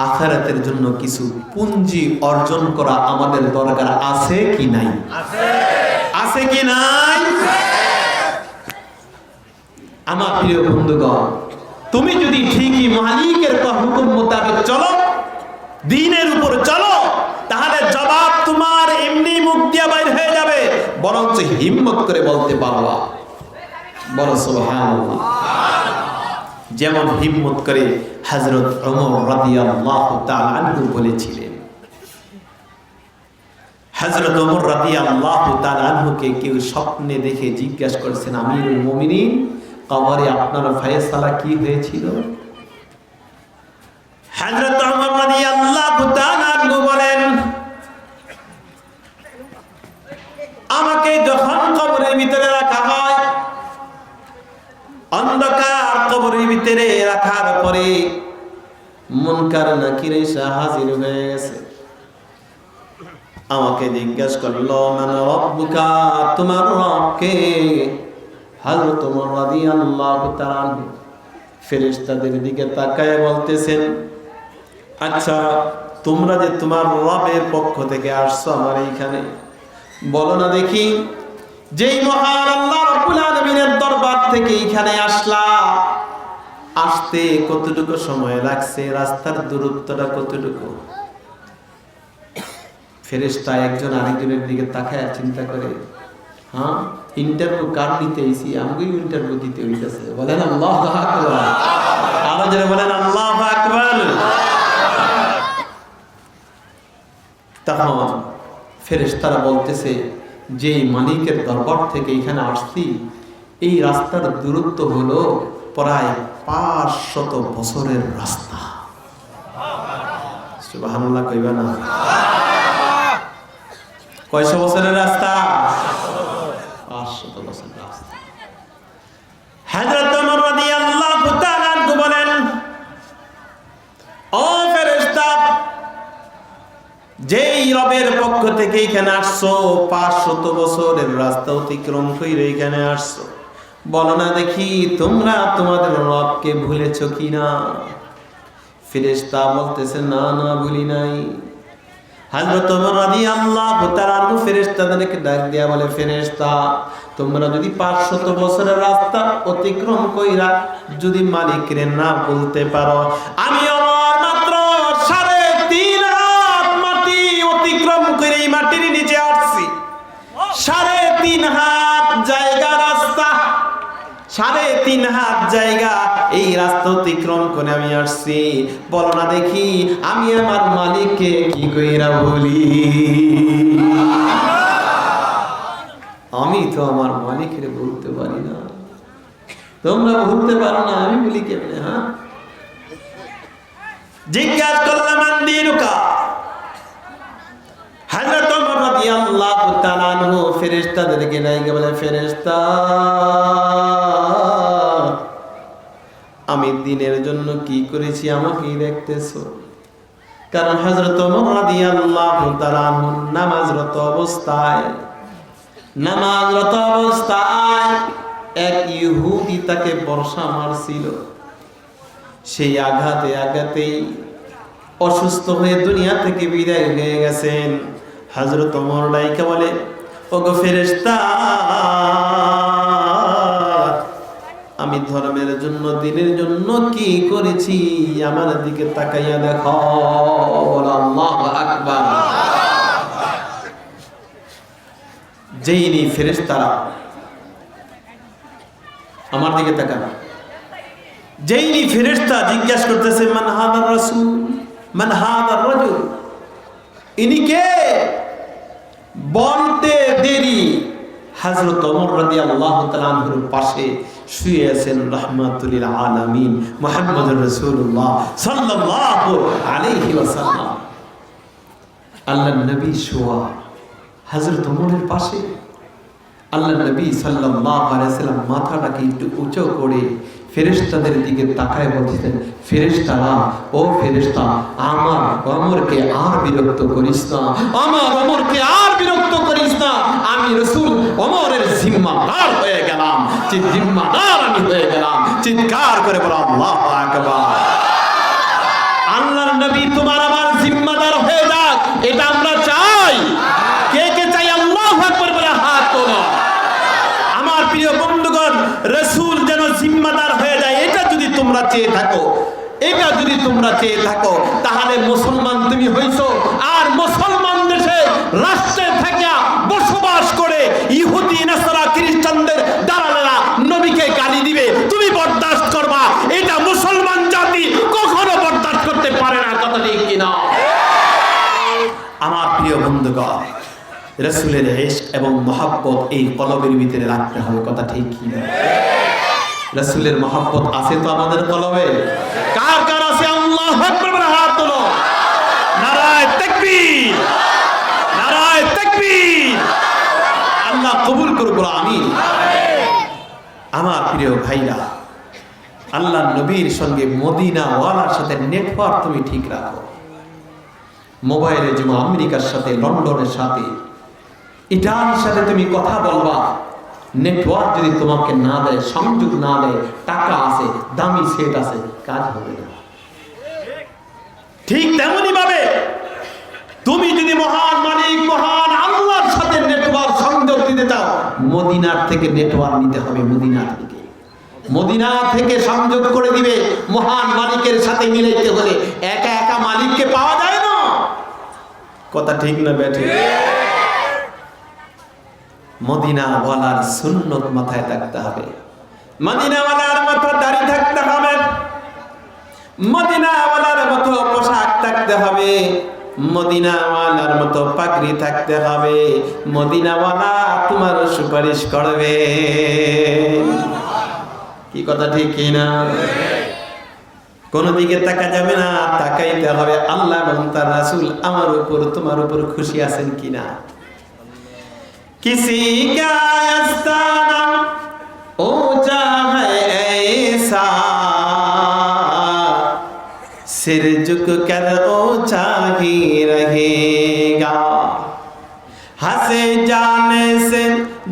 আখিরাতের জন্য কিছু পুঁজি অর্জন করা আমাদের দরকার আছে কি নাই? আছে কি নাই? আমার প্রিয় বন্ধুগণ, তুমি যদি ঠিকই মালিকের হুকুম মোতাবেক চলো, দ্বীনের উপর চলো, তাহলে জবাব তোমার এমনি মুখ দিয়ে বাইর হয়ে যাবে, বরঞ্চ হিম্মত করে বলতে পারবা বলো সুবহানাল্লাহ। যেমন হিম্মত করে হযরত ওমর রাদিয়াল্লাহু তাআলা আনহু বলেছিলেন। হযরত ওমর রাদিয়াল্লাহু তাআলা আনহুকে কেউ স্বপ্নে দেখে জিজ্ঞাসা করেছেন, আমিরুল মুমিনিন, কবরে আপনার ফয়সালা কি হয়েছিল? হযরত ওমর রাদিয়াল্লাহু তাআলা আনহু বলেন, আমাকে যখন কবরের ভিতরে রাখা হয়, অন্ধকার কবরের ভিতরে রাখার পরে মুনকার নাকির এসে হাজির হয়ে গেছে। আমাকে জিজ্ঞাসা করলো, মান রব্বুকা, তোমার রব কে? হযরত ওমর রাদিয়াল্লাহু তাআলা ফেরেশতাদের দিকে তাকায় বলতেছেন, আচ্ছা তোমরা যে তোমার রবের পক্ষ থেকে আসছো আমার এইখানে, বলো না দেখি, যেই মহান আল্লাহ রাব্বুল আলামিনের দরবার থেকে এইখানে আসলা, আসতে কতটুকু সময় লাগছে? রাস্তার দূরত্বটা কতটুকু? ফেরেশতা একজন আরেকজনের দিকে তাকায় চিন্তা করে, হ্যাঁ ইন্টারভিউ কার নিতে এসেছি? আমাকেই ইন্টারভিউ দিতে হইতেছে। বলেন আল্লাহু আকবার। আরো জোরে বলেন আল্লাহু আকবার। তখন ফেরেশতারা বলতেছে, যেই মালিকের দরবার থেকে এখানে আসছি, এই রাস্তার দূরত্ব হলো প্রায় 500 বছরের রাস্তা। সুবহানাল্লাহ কইবা না? কয়শো বছরের রাস্তা? 500 বছরের রাস্তা। হযরত ওমর রাদিয়াল্লাহু তাআলা আনহু বলেন, ও ফেরেশতা, যেই রবের পক্ষ থেকে এখানে আসছো, 500 বছরের রাস্তা অতিক্রম করে এখানে আসছো, বলো না দেখি তোমরা তোমাদের রবকে ভুলেছো কিনা? ফেরেশতা বলতেছে, না না ভুলি নাই। হযরত ওমর রাদিয়াল্লাহু তাআলা আনহু ফেরেশতাদেরকে ডাক দিয়া বলে, ফেরেশতা, তোমরা যদি 500 বছরের রাস্তা অতিক্রম কইরা যদি মালিকরে না বলতে পারো, আমি ওমর মাত্র 3.5 হাত মাটি অতিক্রম করে এই মাটির নিচে আসছি। 3.5 হাত জায়গা রাস্তা, 3.5 হাত জায়গা এই রাস্তা অতিক্রম করে আমি আসছি, বলো না দেখি আমি আমার মালিককে কি কইরা বলি? আমি তো আমার মালিকের বলতে পারি না, তোমরা বলতে পারো না, আমি বলি কেমনে? হ্যাঁ, জিজ্ঞাসা করলাম, মান দীনুকা? হযরত ওমর রাদিয়াল্লাহু তাআলা আনহু ফেরেশতাদেরকে ডাকে বলে, ফেরেশতা, আমি দ্বীনের জন্য কি করেছি আমাকেই দেখতেছো? কারণ হযরত ওমর রাদিয়াল্লাহু তাআলা আনহু নামাজরত অবস্থায় এক ইহুদি তাকে বর্ষা মারছিল। সেই আঘাতেই অসুস্থ হয়ে দুনিয়া থেকে বিদায় হয়ে গেছেন। হযরত ওমর ডাইকা বলে, ওগো ফেরেশতা, আমি ধর্মের জন্য, দ্বীনের জন্য কি করেছি আমার দিকে তাকাইয়া দেখো। বলো আল্লাহু আকবার। যেইনি ফেরেশতারা আমার দিকে তাকান, যেইনি ফেরেশতা জিজ্ঞাসা করতেছে, মান হাদার রাসূল, মান হাদার রাজুল, ইনি কে? বলতে দেরি হযরত ওমর রাদিয়াল্লাহু তাআলা আনহুর পাশে শুয়ে আছেন রাহমাতুল লিল আলামিন মুহাম্মদুর রাসূলুল্লাহ সাল্লাল্লাহু আলাইহি ওয়াসাল্লাম। আল্লাহর নবী শোয়া হযরত ওমরের পাশে, আল্লাহ নবী সাল্লাল্লাহু আলাইহি সাল্লাম মাথাটাকে একটু উঁচু করে ফেরেশতাদের দিকে তাকায় বলতেছেন, ফেরেশতারা, ও ফেরেশতা, আমার ওমরকে আর বিরক্ত করিস না, আমার ওমরকে আর বিরক্ত করিস না। আমি রাসূল ওমরের জিম্মাদার হয়ে গেলাম, জিম্মাদার আমি হয়ে গেলাম। চিৎকার করে বলো আল্লাহু আকবার। আল্লাহর নবী তোমার আমার জিম্মাদার হয়ে যাক, এটা আমরা চাই। কে কে চাই? আল্লাহু আকবার বলে হাত তোলো। আমার প্রিয় বন্ধুগণ, রাসূল যেন জিম্মাদার হয়ে যায়, এটা যদি তোমরা চেয়ে থাকো, এটা যদি তোমরা চেয়ে থাকো, তাহলে মুসলমান তুমি হইছো। আর মুসলমান দেশে রাষ্ট্রে থেকে বসবাস করে ইহুদি নাসারা খ্রিস্টানদের দালালেরা নবীকে গালি দিবে, তুমি বরদাস্ত করবা? এটা মুসলমান জাতি কখনো বরদাস্ত করতে পারে না। কথা ঠিক কিনা? আমার প্রিয় বন্ধুগণ, রাসূলের ইশক এবং মহব্বত এই কলবের ভিতরে রাখতে হবে। কথা ঠিক কিনা? রাসূলের মহব্বত আছে তো আমাদের কলবে? কার কার আছে? আল্লাহু আকবার বলে হাত তোলো। নারায়ে তাকবীর, নারায়ে তাকবীর। আল্লাহ কবুল করুক, আমিন। আমার প্রিয় ভাইরা, আল্লাহর নবীর সঙ্গে মদিনা ওয়ালার সাথে নেটওয়ার্ক তুমি ঠিক রাখো। মোবাইলে যেমন আমেরিকার সাথে, লন্ডনের সাথে, ইটালির সাথে তুমি কথা বলবা, নেটওয়ার্ক যদি তোমাকে না দেয়, সংযোগ না দেয়, টাকা আছে, দামি সেট আছে, কাজ হবে না। ঠিক তেমনি ভাবে তুমি যদি মহান মালিক, মহান আল্লাহর সাথে নেটওয়ার্ক সংযোগ দিতে চাও, মদিনার থেকে নেটওয়ার্ক নিতে হবে। মদিনা থেকে সংযোগ করে দিবে মহান মালিকের সাথে মিলাইতে হলে। একা একা মালিককে পাওয়া যায় না। কথা ঠিক না বেঠে? মদিনাওয়ালার সুন্নত মাথায় থাকতে হবে, মদিনাওয়ালার মতো দাড়ি থাকতে হবে, মদিনাওয়ালার মতো পোশাক থাকতে হবে, মদিনাওয়ালার মতো পাগড়ি থাকতে হবে। মদিনাওয়ালা তোমার সুপারিশ করবে। কি কথা ঠিক কিনা? কোন দিকে তাকা যাবে না, তাকাইতে হবে আল্লাহ এবং তার রাসূল আমার উপর, তোমার উপর খুশি আছেন কিনা। किसी का आस्ताना ऊंचा है ऐसा, सिर झुक कर ऊंचा ही रहेगा। हंसे जाने से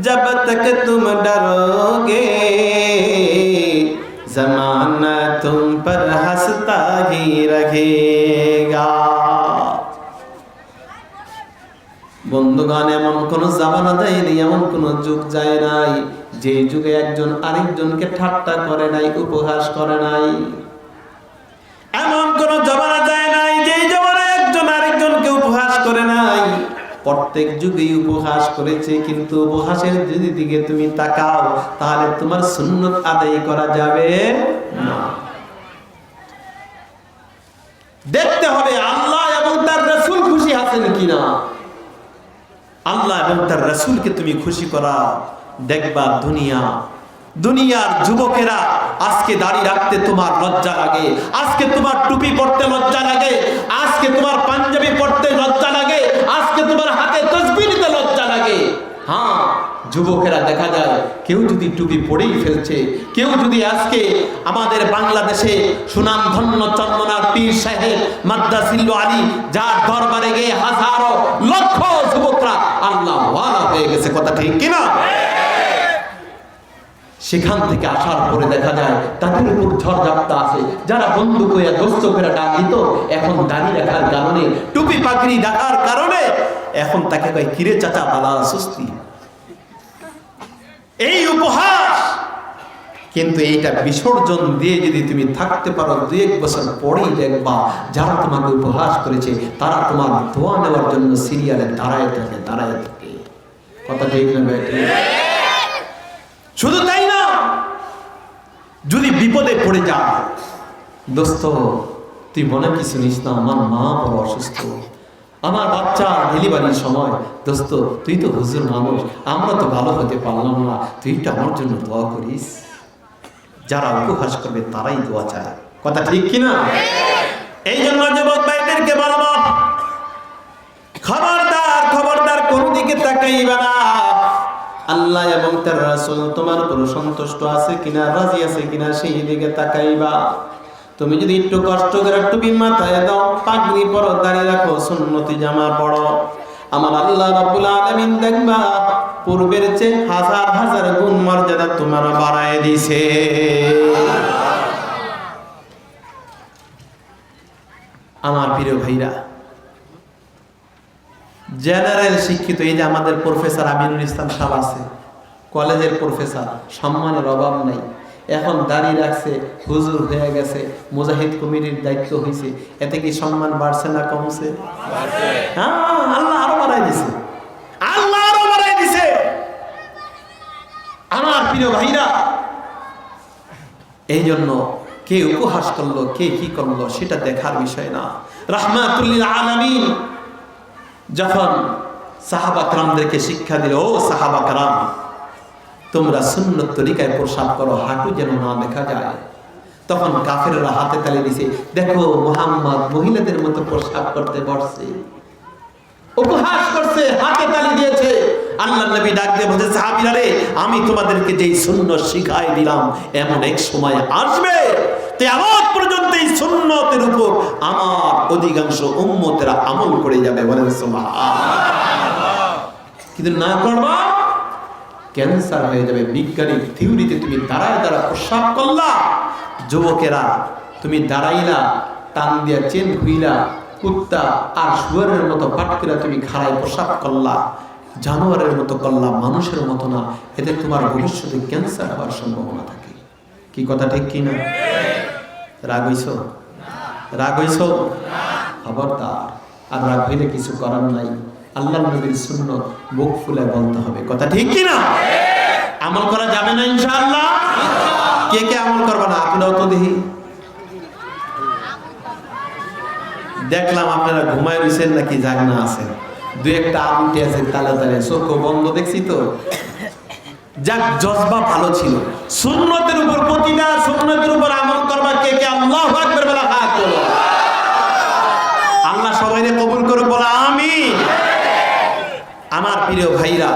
जब तक तुम डरोगे, ज़माना तुम पर हंसता ही रहेगा। বন্ধুগণ, এমন কোন জামানা যায়নি, এমন কোন যুগ যায় নাই যে যুগে একজন আরেকজনকে ঠাট্টা করে নাই, উপহাস করে নাই। এমন কোন জামানা যায় নাই যে জামানায় একজন আরেকজনকে উপহাস করে নাই। প্রত্যেক যুগেই উপহাস করেছে, কিন্তু উপহাসের যদি দিকে তুমি তাকাও, তাহলে তোমার সুন্নত আদায় করা যাবে না। দেখতে হবে আল্লাহ এবং তার রাসূল খুশি আছেন কিনা। আল্লাহ এবং তার রাসূলকে তুমি খুশি করা, দেখবা দুনিয়ার যুবকেরা আজকে দাড়ি রাখতে তোমার লজ্জা লাগে, আজকে তোমার টুপি পরতে লজ্জা লাগে, আজকে তোমার পাঞ্জাবি পরতে লজ্জা লাগে, আজকে তোমার হাতে তাসবিহ নিতে লজ্জা লাগে। হ্যাঁ, যুবকেরা দেখা যায় কেউ যদি টুপি পরেই ফেলছে, কেউ যদি আজকে আমাদের বাংলাদেশে সুনামধন্য চন্মনার পীর সাহেব মাদ্রাসিল্লু আলী, যার দরবারে গিয়ে হাজারো লক্ষ যুবকরা আল্লাহ ওয়ালা হয়ে গেছে। কথা ঠিক কিনা? সেখান থেকে আসার পরে দেখা যায় তাদের উপর ঝড়ঝাপটা আছে। যারা বন্ধু কইয়া দোস্ত করে ডাক দিত, এখন দাড়ি রাখার কারণে, টুপি পাগড়ি রাখার কারণে এখন তাকে কয়, কিরে চাচা বালা সুস্তি। এই উপহাস। কিন্তু এইটা বিসর্জন দিয়ে যদি তুমি থাকতে পারো, 2-1 বছর পরেই দেখবা যারা তোমাকে উপহাস করেছে তারা তোমার দোয়া নেওয়ার জন্য সিরিয়ালে দাঁড়ায় থাকে। কথা ঠিক না ভাই? শুধু তাই না, যদি বিপদে পড়ে যা, দোস্ত তুই মনে কিছু নিস না, আমার মা বড় অসুস্থ, আমার বাচ্চা ডেলিভারির সময়, দোস্ত তুই তো হুজুর মানুষ, আমরা তো ভালো হতে পারলাম না, তুই তো আমার জন্য দোয়া করিস। যারা উপহাস করবে তারাই দোয়া চায়। কথা ঠিক কিনা? এই জন্য যুবক ভাইদেরকে বলবো, খবরদার কোন দিকে তাকাইবা না। আল্লাহ এবং তার রাসূল তোমার উপর সন্তুষ্ট আছে কিনা, রাজি আছে কিনা সেই দিকে তাকাইবা। তুমি যদি একটু কষ্ট করে টুপি মাথায় দাও, পাগড়ি পরো, দাঁড়িয়ে রাখো, সুন্নতি জামা পড়ো, আমার আল্লাহ রাব্বুল আলামিন দেখবা পূর্বের চেয়ে হাজার হাজার গুণ মর্যাদা তোমার বাড়ায় দিছে। আমার প্রিয় ভাইরা, জেনারেল শিক্ষিত এই যে আমাদের প্রফেসর আমিনুল ইসলাম সাহেব আছে, কলেজের প্রফেসর, সম্মানের অভাব নাই। এখন দাঁড়িয়ে রাখছে, হুজুর হয়ে গেছে, মুজাহিদ কমিটির দায়িত্ব হয়েছে, এতে কি সম্মান বাড়ছে না কমছে? হ্যাঁ, আল্লাহ আরো বাড়াই দিছে, আল্লাহ আরো বাড়াই দিছে। আমার প্রিয় ভাইরা, এই জন্য কে উপহাস করলো, কে কি করলো সেটা দেখার বিষয় না। রাহমাতুল লিল আলামিন যখন সাহাবা کرامদেরকে শিক্ষা দিল, ও সাহাবা کرام, তোমরা সুন্নত তরিকায় প্রসাব করো, হাঁটু যেন না দেখা যায়। তখন কাফেররা হাতে তালি দিছে, দেখো মুহাম্মদ মহিলাদের মতো প্রসাব করতে বসছে, উপহাস করছে, হাতে তালি দিয়েছে। আল্লাহর নবী ডাক দিয়ে বলছে, সাহাবীরা রে, আমি তোমাদেরকে যেই সুন্নাত শিখাই দিলাম, এমন এক সময় আসবে কিয়ামত পর্যন্ত এই সুন্নতের উপর আমার অধিকাংশ উম্মতেরা আমল করে যাবে। বলেন সুবহানাল্লাহ। কিন্তু না করবা, ক্যান্সার হয়ে যাবে। বিজ্ঞানিক থিওরিতে তুমি দাঁড়ায় প্রসাব করলা, যুবকেরা তুমি দাঁড়াইলা, টান দিয়া চেন হইলা, কুত্তা আর শুয়ারের মতো পাটকেরা তুমি খাড়ায় প্রসাব করলা, জানোয়ারের মতো করলা, মানুষের মতো না। এতে তোমার ভবিষ্যতে ক্যান্সার হওয়ার সম্ভাবনা থাকে। কি কথা ঠিক কি না? রাগ হইছ? রাগ হইছ? খবরদার। আর রাগ হইলে কিছু করার নাই। আল্লাহর নবীর সুন্নাত বুক ফুলে বলতে হবে। কথা ঠিক কি না? আমল করা যাবে না ইনশাআল্লাহ? কে কে আমল করবে না? আপনারাও তো দেখি দেখলাম আপনারা ঘুমায় রয়েছেন নাকি জাগনা আছেন। দুই একটা আবুটি আছে তালে তালে, চোখ বন্ধ দেখছি তো। যাক, জজবা ভালো ছিল। সুন্নতের উপর, প্রতিটা সুন্নতের উপর আমল করবা। কে কে আল্লাহু আকবার বলা হাত তোলো। আল্লাহ সবাইকে কবুল করুক, বলা আমিন। আমার প্রিয় ভাইরা,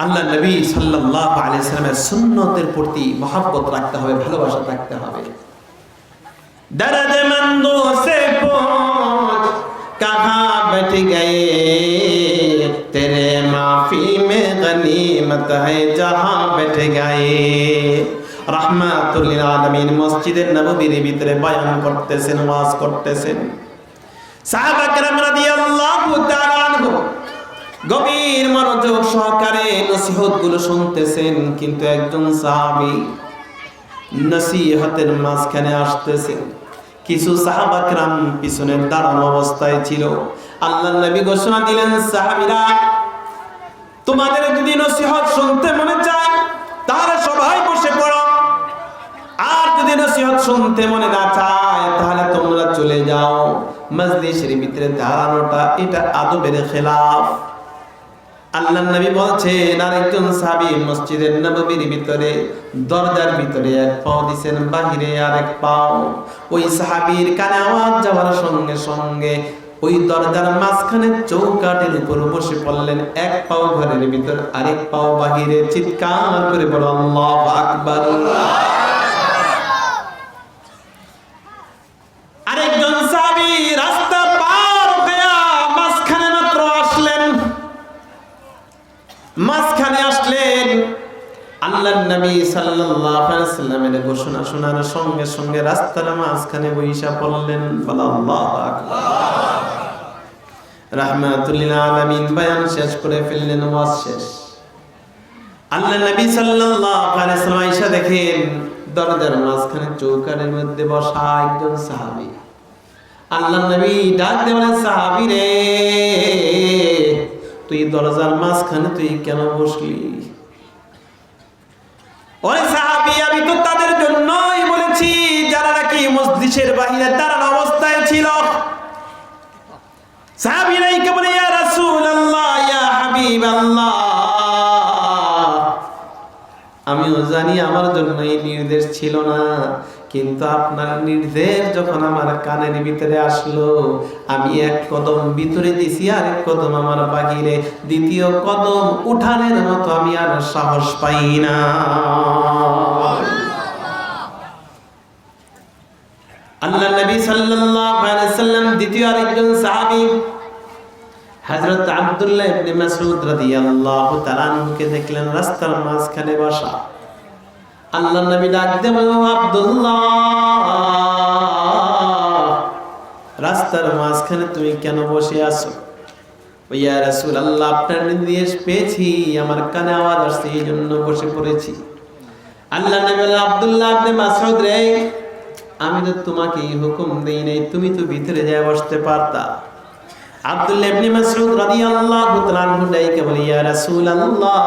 আল্লাহ নবী সাল্লাল্লাহু আলাইহি সাল্লামের সুন্নতের প্রতি মহব্বত রাখতে হবে, ভালোবাসা রাখতে হবে। দরদমন্দো সে পৌঁছ कहाँ बैठ गए, तेरे माफी में गनीमत है जहाँ बैठ गए। রাহমাতুল লিল আলামিন মসজিদের নববীর ভিতরে বয়ান করতেছেন, ওয়াজ করতেছেন। সাহাবা کرام রাদিয়াল্লাহু তাআলা আনহু গভীর মনোযোগ সহকারে নসিহতগুলো শুনতেছেন। কিন্তু একজন সাহাবী নসিহতের মাঝখানে আসতেছেন। কিছু সাহাবা کرام পিছনে দাঁড়ানো অবস্থায় ছিল। আল্লাহর নবী ঘোষণা দিলেন, সাহাবীরা, তোমাদের যদি নসিহত শুনতে মনে চায় তাহলে সবাই বসে পড়ো, আর যদি নসিহত শুনতে মনে না চায় তাহলে তোমরা চলে যাও। মজলিসের ভিতরে দাঁড়ানোটা এটা আদবের খেলাফ। আল্লাহর নবী বলছেন, আরেকজন সাহাবী মসজিদের নববীর ভিতরে দরজার ভিতরে এক পাও দিবেন, বাহিরে আরেক পাও। ওই সাহাবীর কানে আওয়াজ যাওয়ার সঙ্গে সঙ্গে ওই দরজার মাঝখানে চৌকাঠের উপর বসে পড়লেন। এক পাও ঘরের ভিতর, আরেক পাও বাহিরে। চিৎকার করে বলো আল্লাহু আকবার। আরেকজন সাহাবী রাস্তা পার হয়ে মাঝখানে মাত্র আসলেন। মাঝখানে আসলেন, আল্লাহর নবী সাল্লাল্লাহু আলাইহি ওয়াসাল্লামের ঘোষণা শোনার সঙ্গে সঙ্গে রাস্তার মাঝখানে বইসা পড়লেন। বলা আল্লাহু আকবার। রাহমাতুল লিল আলামিন বয়ান শেষ করে ফেললেন, ওয়াজ শেষ। আল্লাহর নবী সাল্লাল্লাহু আলাইহি ওয়াসাল্লাম এসে দেখেন দরজার মাঝখানে চৌকাঠের মধ্যে বসা একজন সাহাবী। আল্লাহর নবী ডাক দিয়ে বলেন, সাহাবী রে, তুই দরজার মাঝখানে তুই কেন বসলি? ওই সাহাবী, আমি তো তাদের জন্যই বলেছি যারা নাকি মসজিদের বাহিরে দাঁড়ানো অবস্থায় ছিল। সাহাবী রাইকে বলে, ইয়া রাসূলুল্লাহ, ইয়া হাবিবাল্লাহ, আমিও জানি আমার জন্য এই নির্দেশ ছিল না, কিন্তু আপনার নির্দেশ যখন আমার কানের ভিতরে আসলো, আমি এক কদম ভিতরে দিছি, আর এক কদম আমার বাহিরে, দ্বিতীয় কদম উঠানের মতো আমি আর সাহস পাই না। আল্লাহ নবী সাল্লাল্লাহু আলাইহি ওয়াসাল্লাম দ্বিতীয় আরেকজন সাহাবী হযরত আব্দুল্লাহ ইবনে মাসউদ রাদিয়াল্লাহু তাআলা কে দেখলেন রাস্তার মাঝখানে বসা। আল্লাহ নবী ডাক দিয়ে বললেন, আব্দুল্লাহ, রাস্তার মাঝখানে তুমি কেন বসে আছো? ইয়া রাসূলুল্লাহ, আপনার নির্দেশ পেয়েছি, আমার কানে আওয়াজ আসছে, এই জন্য বসে পড়েছি। আল্লাহ নবী বললেন, আব্দুল্লাহ ইবনে মাসউদ রে, আমি তো তোমাকে এই হুকুম দেই নাই, তুমি তো ভিতরে যায় বসতে পারতা। আব্দুল্লাহ ইবনে মাসউদ রাদিয়াল্লাহু তাআলা আনহু ডাইকে বলে, ইয়া রাসূলুল্লাহ,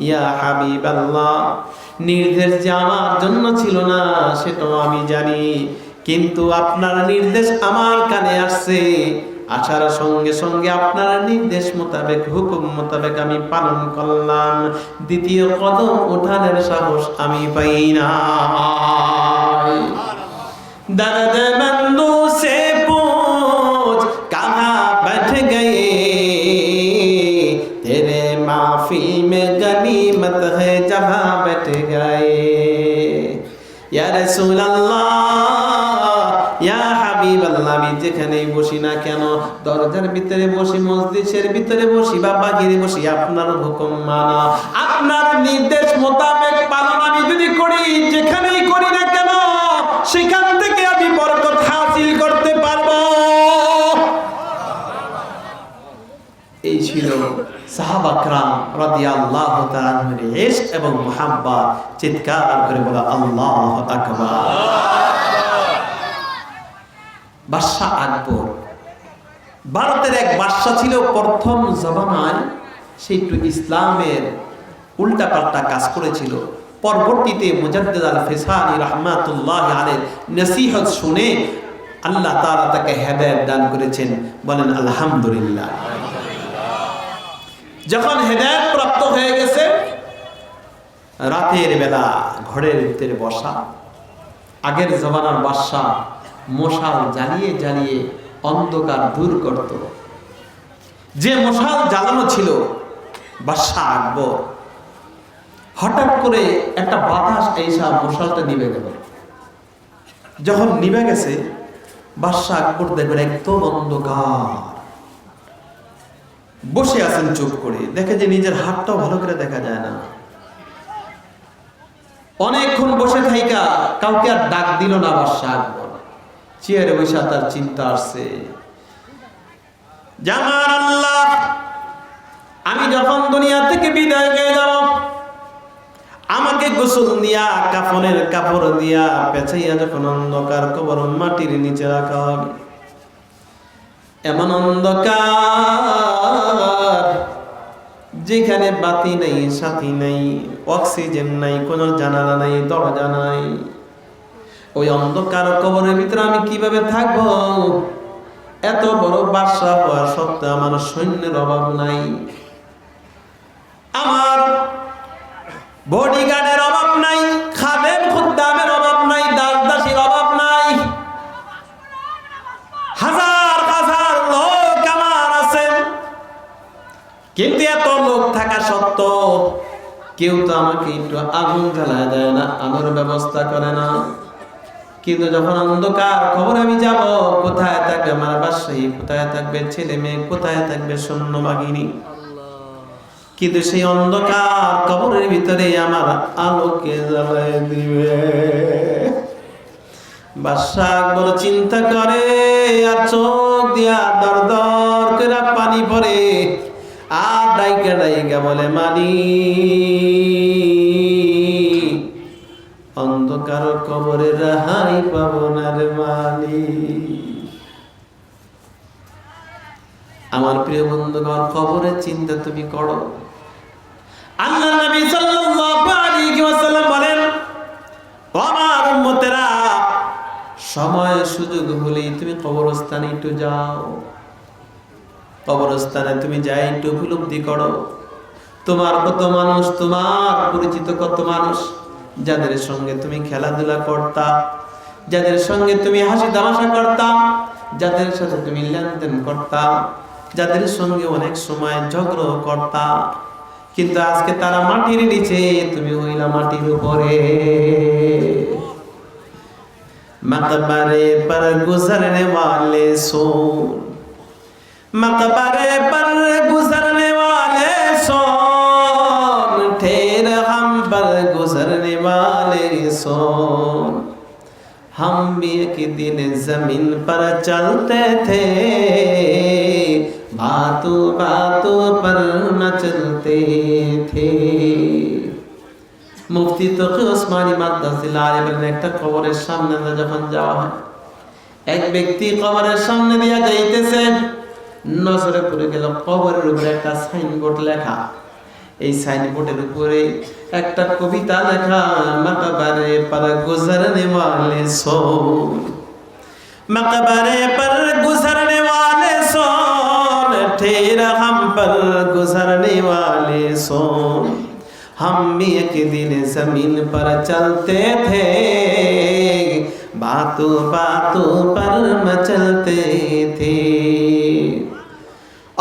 ইয়া হাবিবাল্লাহ, নির্দেশ যে আমার জন্য ছিল না সেটাও আমি জানি, কিন্তু আপনার নির্দেশ আমার কানে আসছে, আসার সঙ্গে সঙ্গে আপনার নির্দেশ মোতাবেক, হুকুম মোতাবেক আমি পালন করলাম। দ্বিতীয় কদম ওঠানোর সাহস আমি পাই না। দর্দ বন্ধু সে पूछ कहाँ बैठ गए, तेरे महफिल में गनीमत है जहाँ बैठ गए। या रसूल अल्लाह, ইয়া হাবিবাল্লাহ, আমি যেখানেই বসি না কেন, দরজার ভিতরে বসি, মসজিদের ভিতরে বসি বা বাহিরে বসি, আপনার হুকুম মানা, আপনার নির্দেশ মোতাবেক পালন আমি যদি করি, যেখানেই করি না কেন সেখান থেকে আমি বরকত হাসিল করতে পারবো। এই ছিল সাহাবা کرام রাদিয়াল্লাহু তাআলা আনহুর ইশক এবং মুহাব্বত। চিৎকার করে বলা আল্লাহু আকবার। বাদশাহ আকবর, ভারতের এক বাদশাহ ছিল প্রথম জমানায়, সে একটু ইসলামের উল্টাপাল্টা কাজ করেছিল। পরবর্তীতে মুজাদ্দিদ আল ফিসানি রাহমাতুল্লাহি আলাইহি নসিহত শুনে আল্লাহ তাআলা তাকে হেদায়েত দান করেছেন। বলেন আলহামদুলিল্লাহ। যখন হেদায়েত প্রাপ্ত হয়ে গেছে, রাতের বেলা ঘরের ভিতরে বসা। আগের জমানার বাদশাহ মশাল জ্বালিয়ে জ্বালিয়ে অন্ধকার দূর করত। যে মশাল জ্বালানো ছিল বাদশাহ আকবর, হঠাৎ করে একটা বাতাস এসে মশালটা নিভে গেল। যখন নিভে গেছে, বাদশাহ আকবর দেখবেন একদম অন্ধকার, বসে আছেন চুপ করে, দেখে যে নিজের হাতটাও ভালো করে দেখা যায় না। অনেকক্ষণ বসে থাইকা কাউকে আর ডাক দিল না বাদশাহ আকবর। চেয়ারে বসে তার চিন্তা আসছে, জামান আল্লাহ, আমি যখন দুনিয়া থেকে বিদায় হয়ে যাব, আমাকে গোসল দিয়া, কাফনের কাপড় দিয়া পেঁচাইয়া যখন অন্ধকার কবর মাটির নিচে রাখা হবে, এমন অন্ধকার যেখানে বাতি নাই, সাথী নাই, অক্সিজেন নাই, কোনো জানালা নাই, দরজা নাই, ওই অন্ধকার কবরের ভিতরে আমি কিভাবে থাকবো? এত বড় বাদশা হওয়ার সত্ত্বেও আমার সৈন্যের অভাব নাই, আমার বডিগার্ডের অভাব নাই, খাদেম খুদ্দামের অভাব নাই, দাসদাসীর অভাব নাই, হাজার হাজার লোক আমার আছে। কিন্তু এত লোক থাকা সত্ত্বেও কেউ তো আমাকে একটু আগুন জ্বালায় দেয় না, আলোর ব্যবস্থা করে না। কিন্তু যখন অন্ধকার খবর আমি যাব, কোথায় থাকবে আমার বাদশাহী, কোথায় থাকবে ছেলে মেয়ে, কোথায় থাকবে সৈন্য বাহিনী? কিন্তু সেই অন্ধকার কবরের ভিতরে আমার আলোকে জ্বালায় দিবে। বাদশাহ আকবর চিন্তা করে, আর চোখ দিয়া দর দর করে পানি পড়ে, আর ডাইকা ডাইকা বলে, মানি অন্ধকার কবরে রেহাই পাবো না রে মানি। আমার প্রিয় বন্ধুগণ, কবরের চিন্তা তুমি করো। আল্লাহ নবী সাল্লাল্লাহু আলাইহি ওয়াসাল্লাম বলেন, আমার উম্মতেরা, সময় সুযোগ হলেই তুমি কবরস্থানে একটু যাও। কবরস্থানে তুমি যাই একটু উপলব্ধি করো, তোমার কত মানুষ, তোমার পরিচিত কত মানুষ যাদের সঙ্গে তুমি খেলাধুলা করতা, যাদের সঙ্গে তুমি হাসি তামাশা করতা, যাদের সাথে তুমি লেনদেন করতা, যাদের সঙ্গে অনেক সময় ঝগড়া করতা, কিন্তু আজকে তারা মাটির নিচে, তুমি হইলা মাটির উপরে। मकबरे पर गुजरने वाले सोन, मकबरे पर गुजरने वाले सोन, ठहर हम पर गुजरने वाले सोन। हम भी एक दिन जमीन पर चलते थे, बातों बातों पर मचलते थे। মুফতি তকি ওসমানী মাদ্দাসিল্লাহ আলাইহি বলেন, একটা কবরের সামনে যখন যাওয়া হয়, এক ব্যক্তি কবরের সামনে দিয়ে যাইতেছে, নজরে পড়ে গেল কবরের উপরে একটা সাইনবোর্ড লেখা। এই সাইনবোর্ডের উপরে একটা কবিতা লেখা, মাকবারে পর গুজরনে ওয়ালে সোন, মাকবারে পর গুজরনে ওয়ালে সোন, ठहर हम पर गुजरने वाले सोन। हम भी एक दिन जमीन पर चलते थे, बातों बातों पर मचलते थे।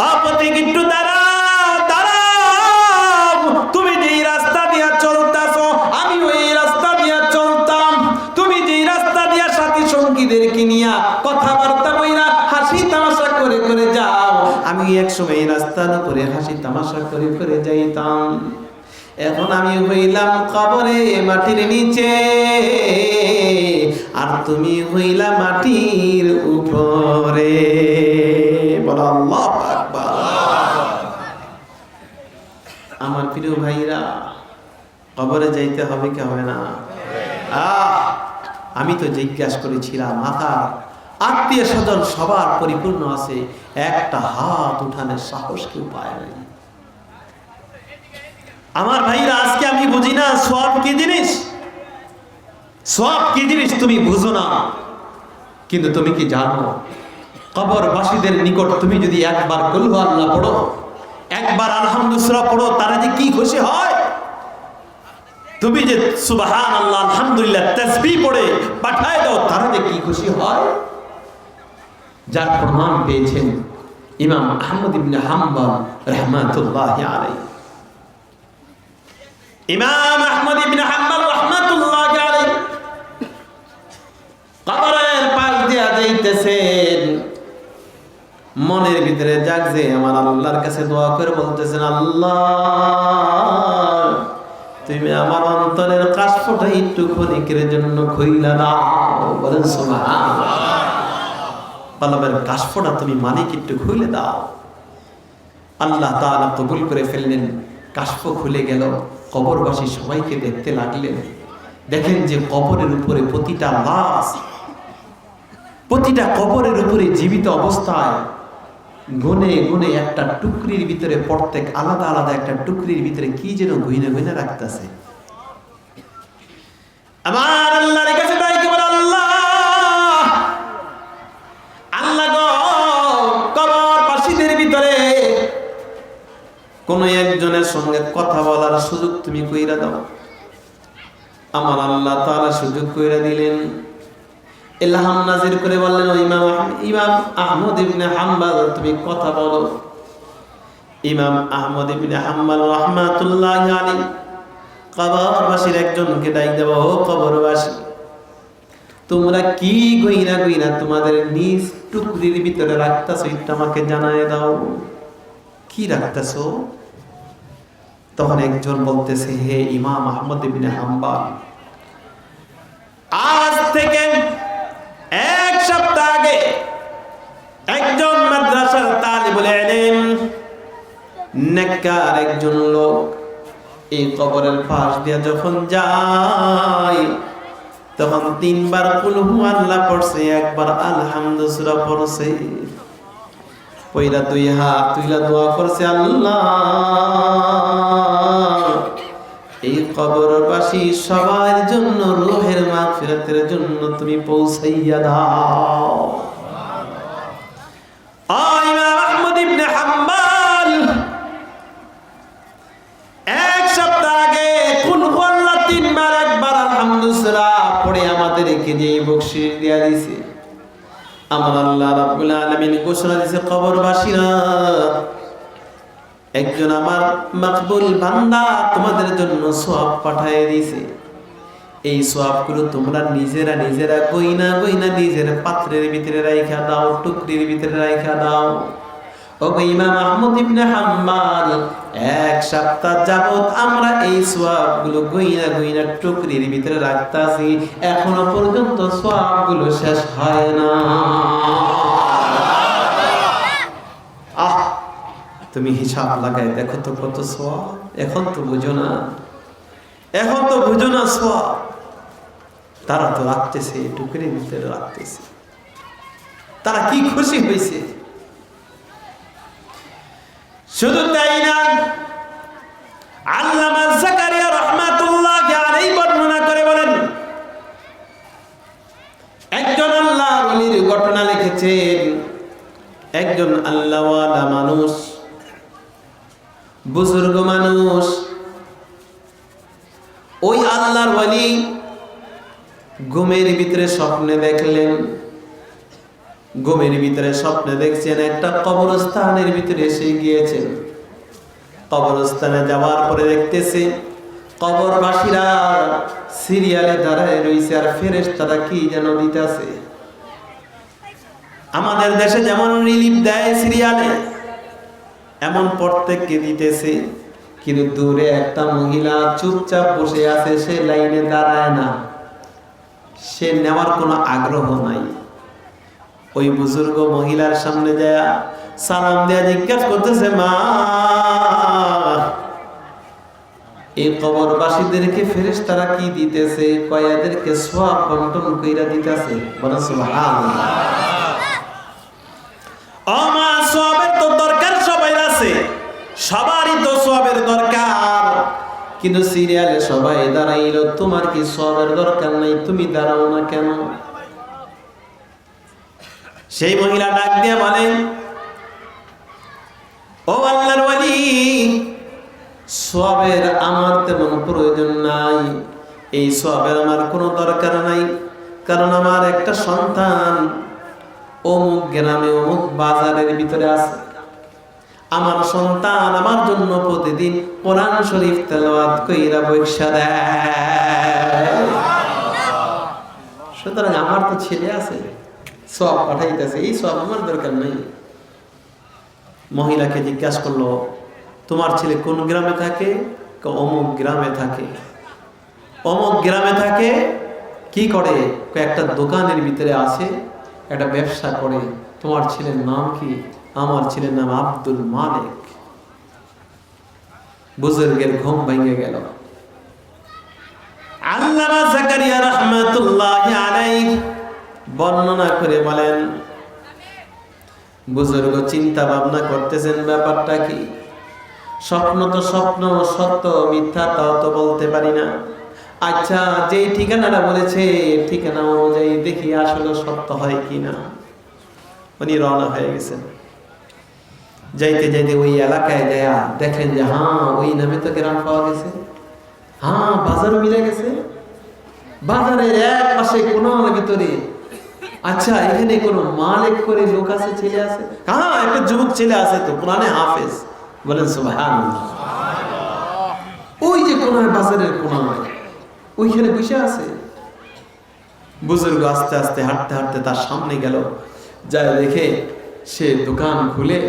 आपत्ति किट्टू दाঁড়াও দাঁড়াও, তুমি যেই রাস্তা দিয়া চলতাছো আমি ওই রাস্তা দিয়া চলতাম, তুমি যেই রাস্তা দিয়া সাথী সঙ্গীদেরকে নিয়া কথাবার্তা কইরা হাসি তামাশা করে করে যাও, আমি এক সময় রাস্তার উপরে হাসি তামাশা করে করে যাইতাম। এখন আমি হইলাম কবরে মাটির নিচে, আর তুমি হইলা মাটির উপরে। বলো আল্লাহু আকবার। আমার প্রিয় ভাইরা, কবরে যাইতে হবে কি হবে না? আমি তো জিজ্ঞাসা করেছিলাম, মাথার আত্মীয় স্বজন সবার পরিপূর্ণ আছে, একটা হাত উঠানোর সাহস কেউ পায় নাই। আমার ভাইরা, আজকে আমি বুঝি না সওয়াব কি জিনিস, সওয়াব কি জিনিস তুমি বুঝো না, কিন্তু তুমি কি জানো কবরবাসীদের নিকট তুমি যদি একবার কুল হু আল্লাহ পড়ো, একবার আলহামদুলিল্লাহ পড়ো, তারা যে কি খুশি হয়। তুমি যে সুবহানাল্লাহ আলহামদুলিল্লাহ তাসবিহ পড়ে পাঠায় দাও, তারা যে কি খুশি হয়। যার প্রমাণ পেয়েছেন ইমাম আহমদ ইবনে হাম্বল রাহমাতুল্লাহি আলাইহি। ইমাম আহমদ ইবনে হাম্বল রাহমাতুল্লাহি আলাইহি কবরের পাশ দিয়ে যাইতেছেন, মনের ভিতরে জাগছে, আমার আল্লাহর কাছে দোয়া করে বলতেছেন, আল্লাহ তুমি আমার অন্তরের কাশফটা একটু ক্ষণিকের জন্য খুইলা দাও। বলেন সুবহানাল্লাহ। কলবের কাশফটা তুমি মালিক একটু খুলে দাও। আল্লাহ তাআলা কবুল করে ফেললেন, কাশফ খুলে গেল, কবরবাসী সবাইকে দেখতে লাগলেন। দেখেন যে কবরের উপরে প্রতিটা লাশ, প্রতিটা কবরের উপরে জীবিত অবস্থায় গুনে গুনে একটা টুকরির ভিতরে, প্রত্যেক আলাদা আলাদা একটা টুকরির ভিতরে কি যেন গুইনা গুইনা রাখতেছে। আমার আল্লাহর কাছে ডাইকে বলে, আল্লাহ আল্লাহ গো, কবরবাসীদের ভিতরে কোন একজনের সঙ্গে কথা বলার সুযোগ তুমি কইরা দাও। আমার আল্লাহ তাআলা সুযোগ কইরা দিলেন। ইলহাম নাজির করে বললেন, ইমাম আহমদ ইবনে হাম্বল তুমি কথা বলো। ইমাম আহমদ ইবনে হাম্বল রাহমাতুল্লাহি আলাইহি কবরবাসীর একজনকে ডাক দেব, ও কবরবাসী, তোমরা কি গইনা গইনা তোমাদের নিজ টুকরির ভিতরে রাখতাছো, এটা আমাকে জানায় দাও। কি রাখতাছো? তখন একজন বলতেছে, হে ইমাম আহমদ ইবনে হাম্বল, আজ থেকে এক সপ্তাহ আগে একজন মাদ্রাসার তালিবুল ইলম নেককার একজন লোক এই কবরের পাশ দিয়ে যখন যায়, তখন 3 বার কুল হু আল্লাহ পড়ছে, একবার আলহামদুলিল্লাহ পড়ছে, পয়রা 2 হাত তুইলা দোয়া করছে, আল্লাহ এই কবরবাসী সবার জন্য রূহের মাগফিরাতের জন্য তুমি পৌঁছাইয়া দাও। ইমাম আহমদ ইবনে হাম্বল এক সপ্তাহ আগে কুল হু আল্লাহ 3 বার একবার প্রত্যেককে যে বকশিশ দেয়া দিয়েছে। আমার আল্লাহ রাব্বুল আলামিন ঘোষণা দিয়েছে, কবরবাসীরা, একজন আমার মাকবুল বান্দা তোমাদের জন্য সওয়াব পাঠিয়ে দিয়েছে। এই সওয়াবগুলো তোমরা নিজেরা নিজেরা গইনা গইনা নিজের পাত্রের ভিতরে রাইখা দাও, টুকরির ভিতরে রাইখা দাও। ও ইমাম আহমদ ইবনে হাম্বল, এক সপ্তাহ যাবত আমরা এই সওয়াবগুলো গইনা গইনা টুকরির ভিতরে রাখতাছি, এখনো পর্যন্ত সওয়াবগুলো শেষ হয় না। আহ, তুমি হিসাব লাগাই দেখো তো কত সওয়াব। এখন তো বুঝো না, এখন তো বুঝো না সওয়াব। তারা তো রাখতেছে, টুকরির ভিতরে রাখতেছে, তারা কি খুশি হয়েছে। শুধু তাই না, আল্লামা জাকারিয়া রাহমাতুল্লাহি আলাইহি বর্ণনা করে বলেন, একজন আল্লাহর ওলির ঘটনা লিখেছেন। একজন আল্লাহওয়ালা মানুষ, বুজুর্গ মানুষ, ওই আল্লাহর ওলি ঘুমের ভিতরে স্বপ্নে দেখলেন, ঘুমের ভিতরে স্বপ্নে দেখছেন একটা কবরস্থানের ভিতরে এসে গিয়েছেন। কবরস্থানে যাওয়ার পরে দেখতেছে কবরবাসীরা সিরিয়ালে দাঁড়ায় রয়েছে, আর ফেরেশতারা কি যেন দিতেছে। আমাদের দেশে যেমন রিলিফ দেয় সিরিয়ালে, এমন প্রত্যেককে দিতেছে। কিন্তু দূরে একটা মহিলা চুপচাপ বসে আছে, সে লাইনে দাঁড়ায় না, সে নেওয়ার কোনো আগ্রহ নাই। ওই বুজুর্গ মহিলার সামনে যায় সালাম দেয়া জিজ্ঞাসা করতেছে, মা, এই কবরবাসীদেরকে ফেরেশতারা কি দিতেছে? কয়াদেরকে সওয়াব বন্টন কইরা দিতেছে। বলেন সুবহানাল্লাহ। ও মা, সওয়াবের তো দরকার সবাই আছে, সবারই তো সওয়াবের দরকার, কিন্তু সিরিয়ালে সবাই দাঁড়াইলো, তোমার কি সওয়াবের দরকার নাই? তুমি দাঁড়াও না কেন? সেই মহিলা ডাক দিয়ে বলেন, ও আল্লাহর ওলি, সওয়াবের আমার তেমন প্রয়োজন নাই, এই সওয়াবের আমার কোনো দরকার নাই, কারণ আমার একটা সন্তান অমুক গ্রামে অমুক বাজারের ভিতরে আছে। আমার সন্তান আমার জন্য প্রতিদিন কোরআন শরীফ তেলাওয়াত কইরা বইসা দেয়। সুতরাং আমার তো ছেলে আছে, সওয়াব পাঠাইতেছে, এই সওয়াব আমার দরকার নাই। মহিলাকে জিজ্ঞাসা করলো, তোমার ছেলে কোন গ্রামে থাকে? অমুক গ্রামে থাকে। অমুক গ্রামে থাকে, কি করে? একটা দোকানের ভিতরে আছে, একটা ব্যবসা করে। তোমার ছেলের নাম কি? আমার ছেলের নাম আব্দুল মালিক। বুজুর্গের ঘুম ভেঙে গেল। আল্লামা জাকারিয়া রাহমাতুল্লাহি আলাইহি বর্ণনা করে বলেন, বুজুর্গ চিন্তা ভাবনা করতেছেন ব্যাপারটা কি। স্বপ্ন তো স্বপ্ন, সত্য মিথ্যা তাও তো বলতে পারি না। আচ্ছা, যে ঠিকানাটা বলেছে ঠিকানা অনুযায়ী দেখি আসলে সত্য হয় কিনা। উনি রওনা হয়ে গেছেন। যাইতে যাইতে ওই এলাকায় যায় দেখেন যে হ্যাঁ, ওই নামে তো গ্রাম পাওয়া গেছে, হ্যাঁ বাজারও মিলে গেছে। বাজারের এক পাশে কোনার ভিতরে, আচ্ছা এখানে কোনো মালিক করে লোক আছে, ছেলে আছে? হ্যাঁ, একটা যুবক ছেলে আছে তো, কোরআনে হাফেজ। বলেন সুবহানাল্লাহ। ওই যে কোনার বাজারের কোনায় ওইখানে বসে আছে। বুজুর্গ আস্তে আস্তে হাঁটতে হাঁটতে তার সামনে গেল, যা দেখে সে দোকান খুলে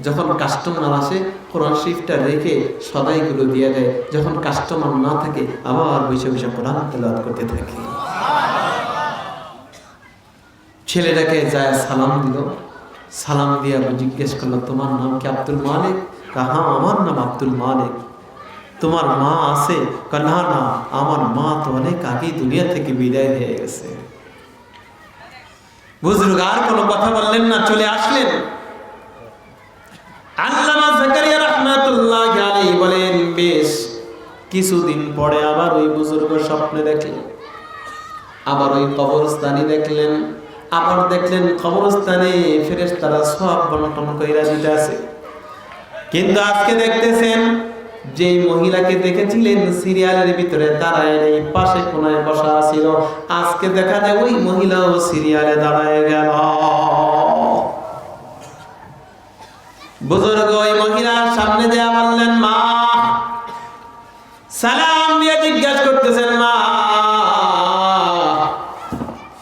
যখন কাস্টমার আসে কোরআন শরীফটা রেখে সদাইগুলো দিয়ে দেয়, যখন কাস্টমার না থাকে আবার বসে বসে কোরআন তেলাওয়াত করতে থাকে। ছেলেটাকে যায় সালাম দিল, সালাম দিয়া জিজ্ঞেস করলো, তোমার নাম কি আব্দুল মালিক? হ্যাঁ, আমার নাম আব্দুল মালিক। তোমার মা আছে? না না, আমার মা তো অনেক আগেই দুনিয়া থেকে বিদায় হয়ে গেছে। বুজুর্গ আর কোনো কথা বললেন না, চলে আসলেন। আল্লামা জাকারিয়া রাহমাতুল্লাহি আলাইহি বলেন, বেশ কিছুদিন পরে আবার ওই বুজুর্গ স্বপ্নে দেখলেন, আবার ওই কবরস্থানে দেখলেন, আবার দেখলেন কবরস্থানে ফেরেশতারা সওয়াব বন্টন কইরা দিতেছে। কিন্তু আজকে দেখতেছেন যে মহিলাকে দেখেছিলেন সিরিয়ালের ভিতরে দাঁড়ায় নেই, পাশে কোনায় বসা ছিল, আজকে দেখা যায় ওই মহিলাও সিরিয়ালে দাঁড়ায় গেল। বুজুর্গ ওই মহিলার সামনে যে বললেন, মা, সালাম দিয়ে জিজ্ঞাসা করতেছেন, মা,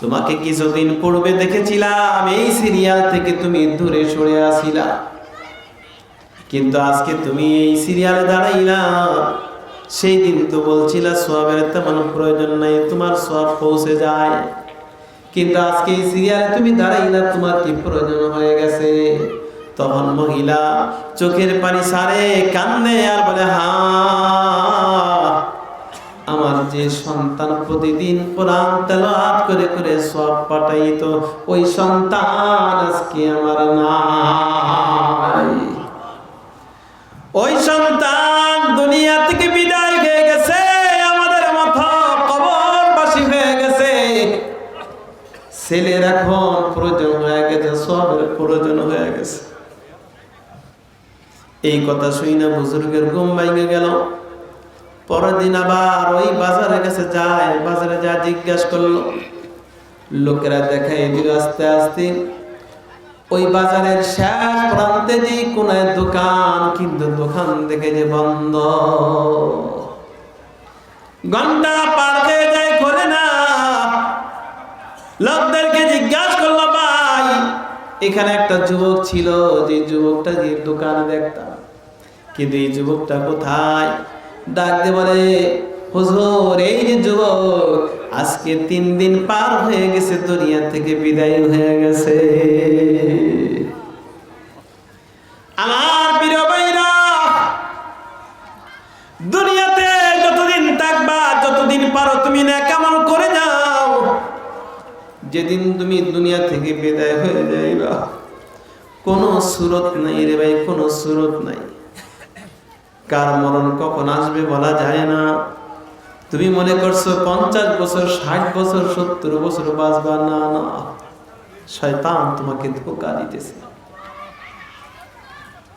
তোমাকে কিছুদিন পূর্বে দেখেছিলাম এই সিরিয়াল থেকে তুমি দূরে সরে আসিলা, কিন্তু আজকে তুমি এই সিরিয়ালে দাঁড়াইলা। সেই দিন তো বলছিলা সওয়াবের তেমন প্রয়োজন নাই, তোমার সওয়াব পৌঁছে যায়, কিন্তু আজকে এই সিরিয়ালে তুমি দাঁড়াইলা, তোমার কি প্রয়োজন হয়ে গেছে? তখন মহিলা চোখের পানি সারে কান্দে আর বলে, হ্যাঁ, আমার যে সন্তান প্রতিদিন কোরআন তেলাওয়াত করে করে সওয়াব পাঠাইতো, ওই সন্তান আজকে আমার নাই। ওই সন্তান দুনিয়া থেকে বিদায় হয়ে গেছে, আমাদের মতো কবরবাসী হয়ে গেছে। ছেলের এখন প্রয়োজন হয়ে গেছে, সওয়াবের প্রয়োজন হয়ে গেছে। এই কথা শুই না বুজুর্গের ঘুম ভেঙে গেল। পরের দিন আবার ওই বাজারের কাছে যায়, বাজারে যা জিজ্ঞাসা করলো, লোকেরা দেখাই দিল আস্তে আস্তে ওই বাজারের শেষ প্রান্তে যে কোনায় দোকান, কিন্তু দোকান দেখে যে বন্ধ। ঘন্টা পার হয়ে যায়, খোলে না। লোকদেরকে জিজ্ঞাসা করলো, ভাই, এখানে একটা যুবক ছিল, যে যুবকটা যে দোকানে দেখতাম, কিন্তু এই যুবকটা কোথায়? ডাক দিয়ে বলে, হুজুর, এই যে যুবক আজকে 3 দিন পার হয়ে গেছে, দুনিয়া থেকে বিদায় হয়ে গেছে। আমার প্রিয় ভাইরা, দুনিয়াতে যতদিন থাকবা, যতদিন পারো তুমি নেক আমল করে যাও। যেদিন তুমি দুনিয়া থেকে বিদায় হয়ে যাইবা, কোনো সুরত নাই রে ভাই, কোনো সুরত নাই। কার মরণ কখন আসবে বলা যায় না। তুমি মনে করছো 50 বছর, 60 বছর, 70 বছর বাঁচবা, না না, শয়তান তোমাকে ধোঁকা দিতেছে।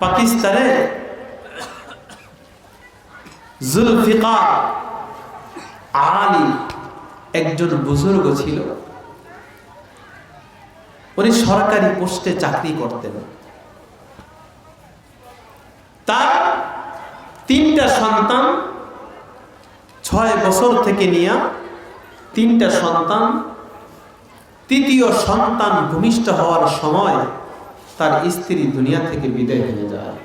পাকিস্তানে জুলফিকার আলী একজন বুজুর্গ ছিল। উনি সরকারি পোস্টে চাকরি করতেন। তার 3টা সন্তান, 6 বছর থেকে নিয়ে 3টা সন্তান। 3য় সন্তান ভূমিষ্ঠ হওয়ার সময় তার স্ত্রী দুনিয়া থেকে বিদায় হয়ে যায়।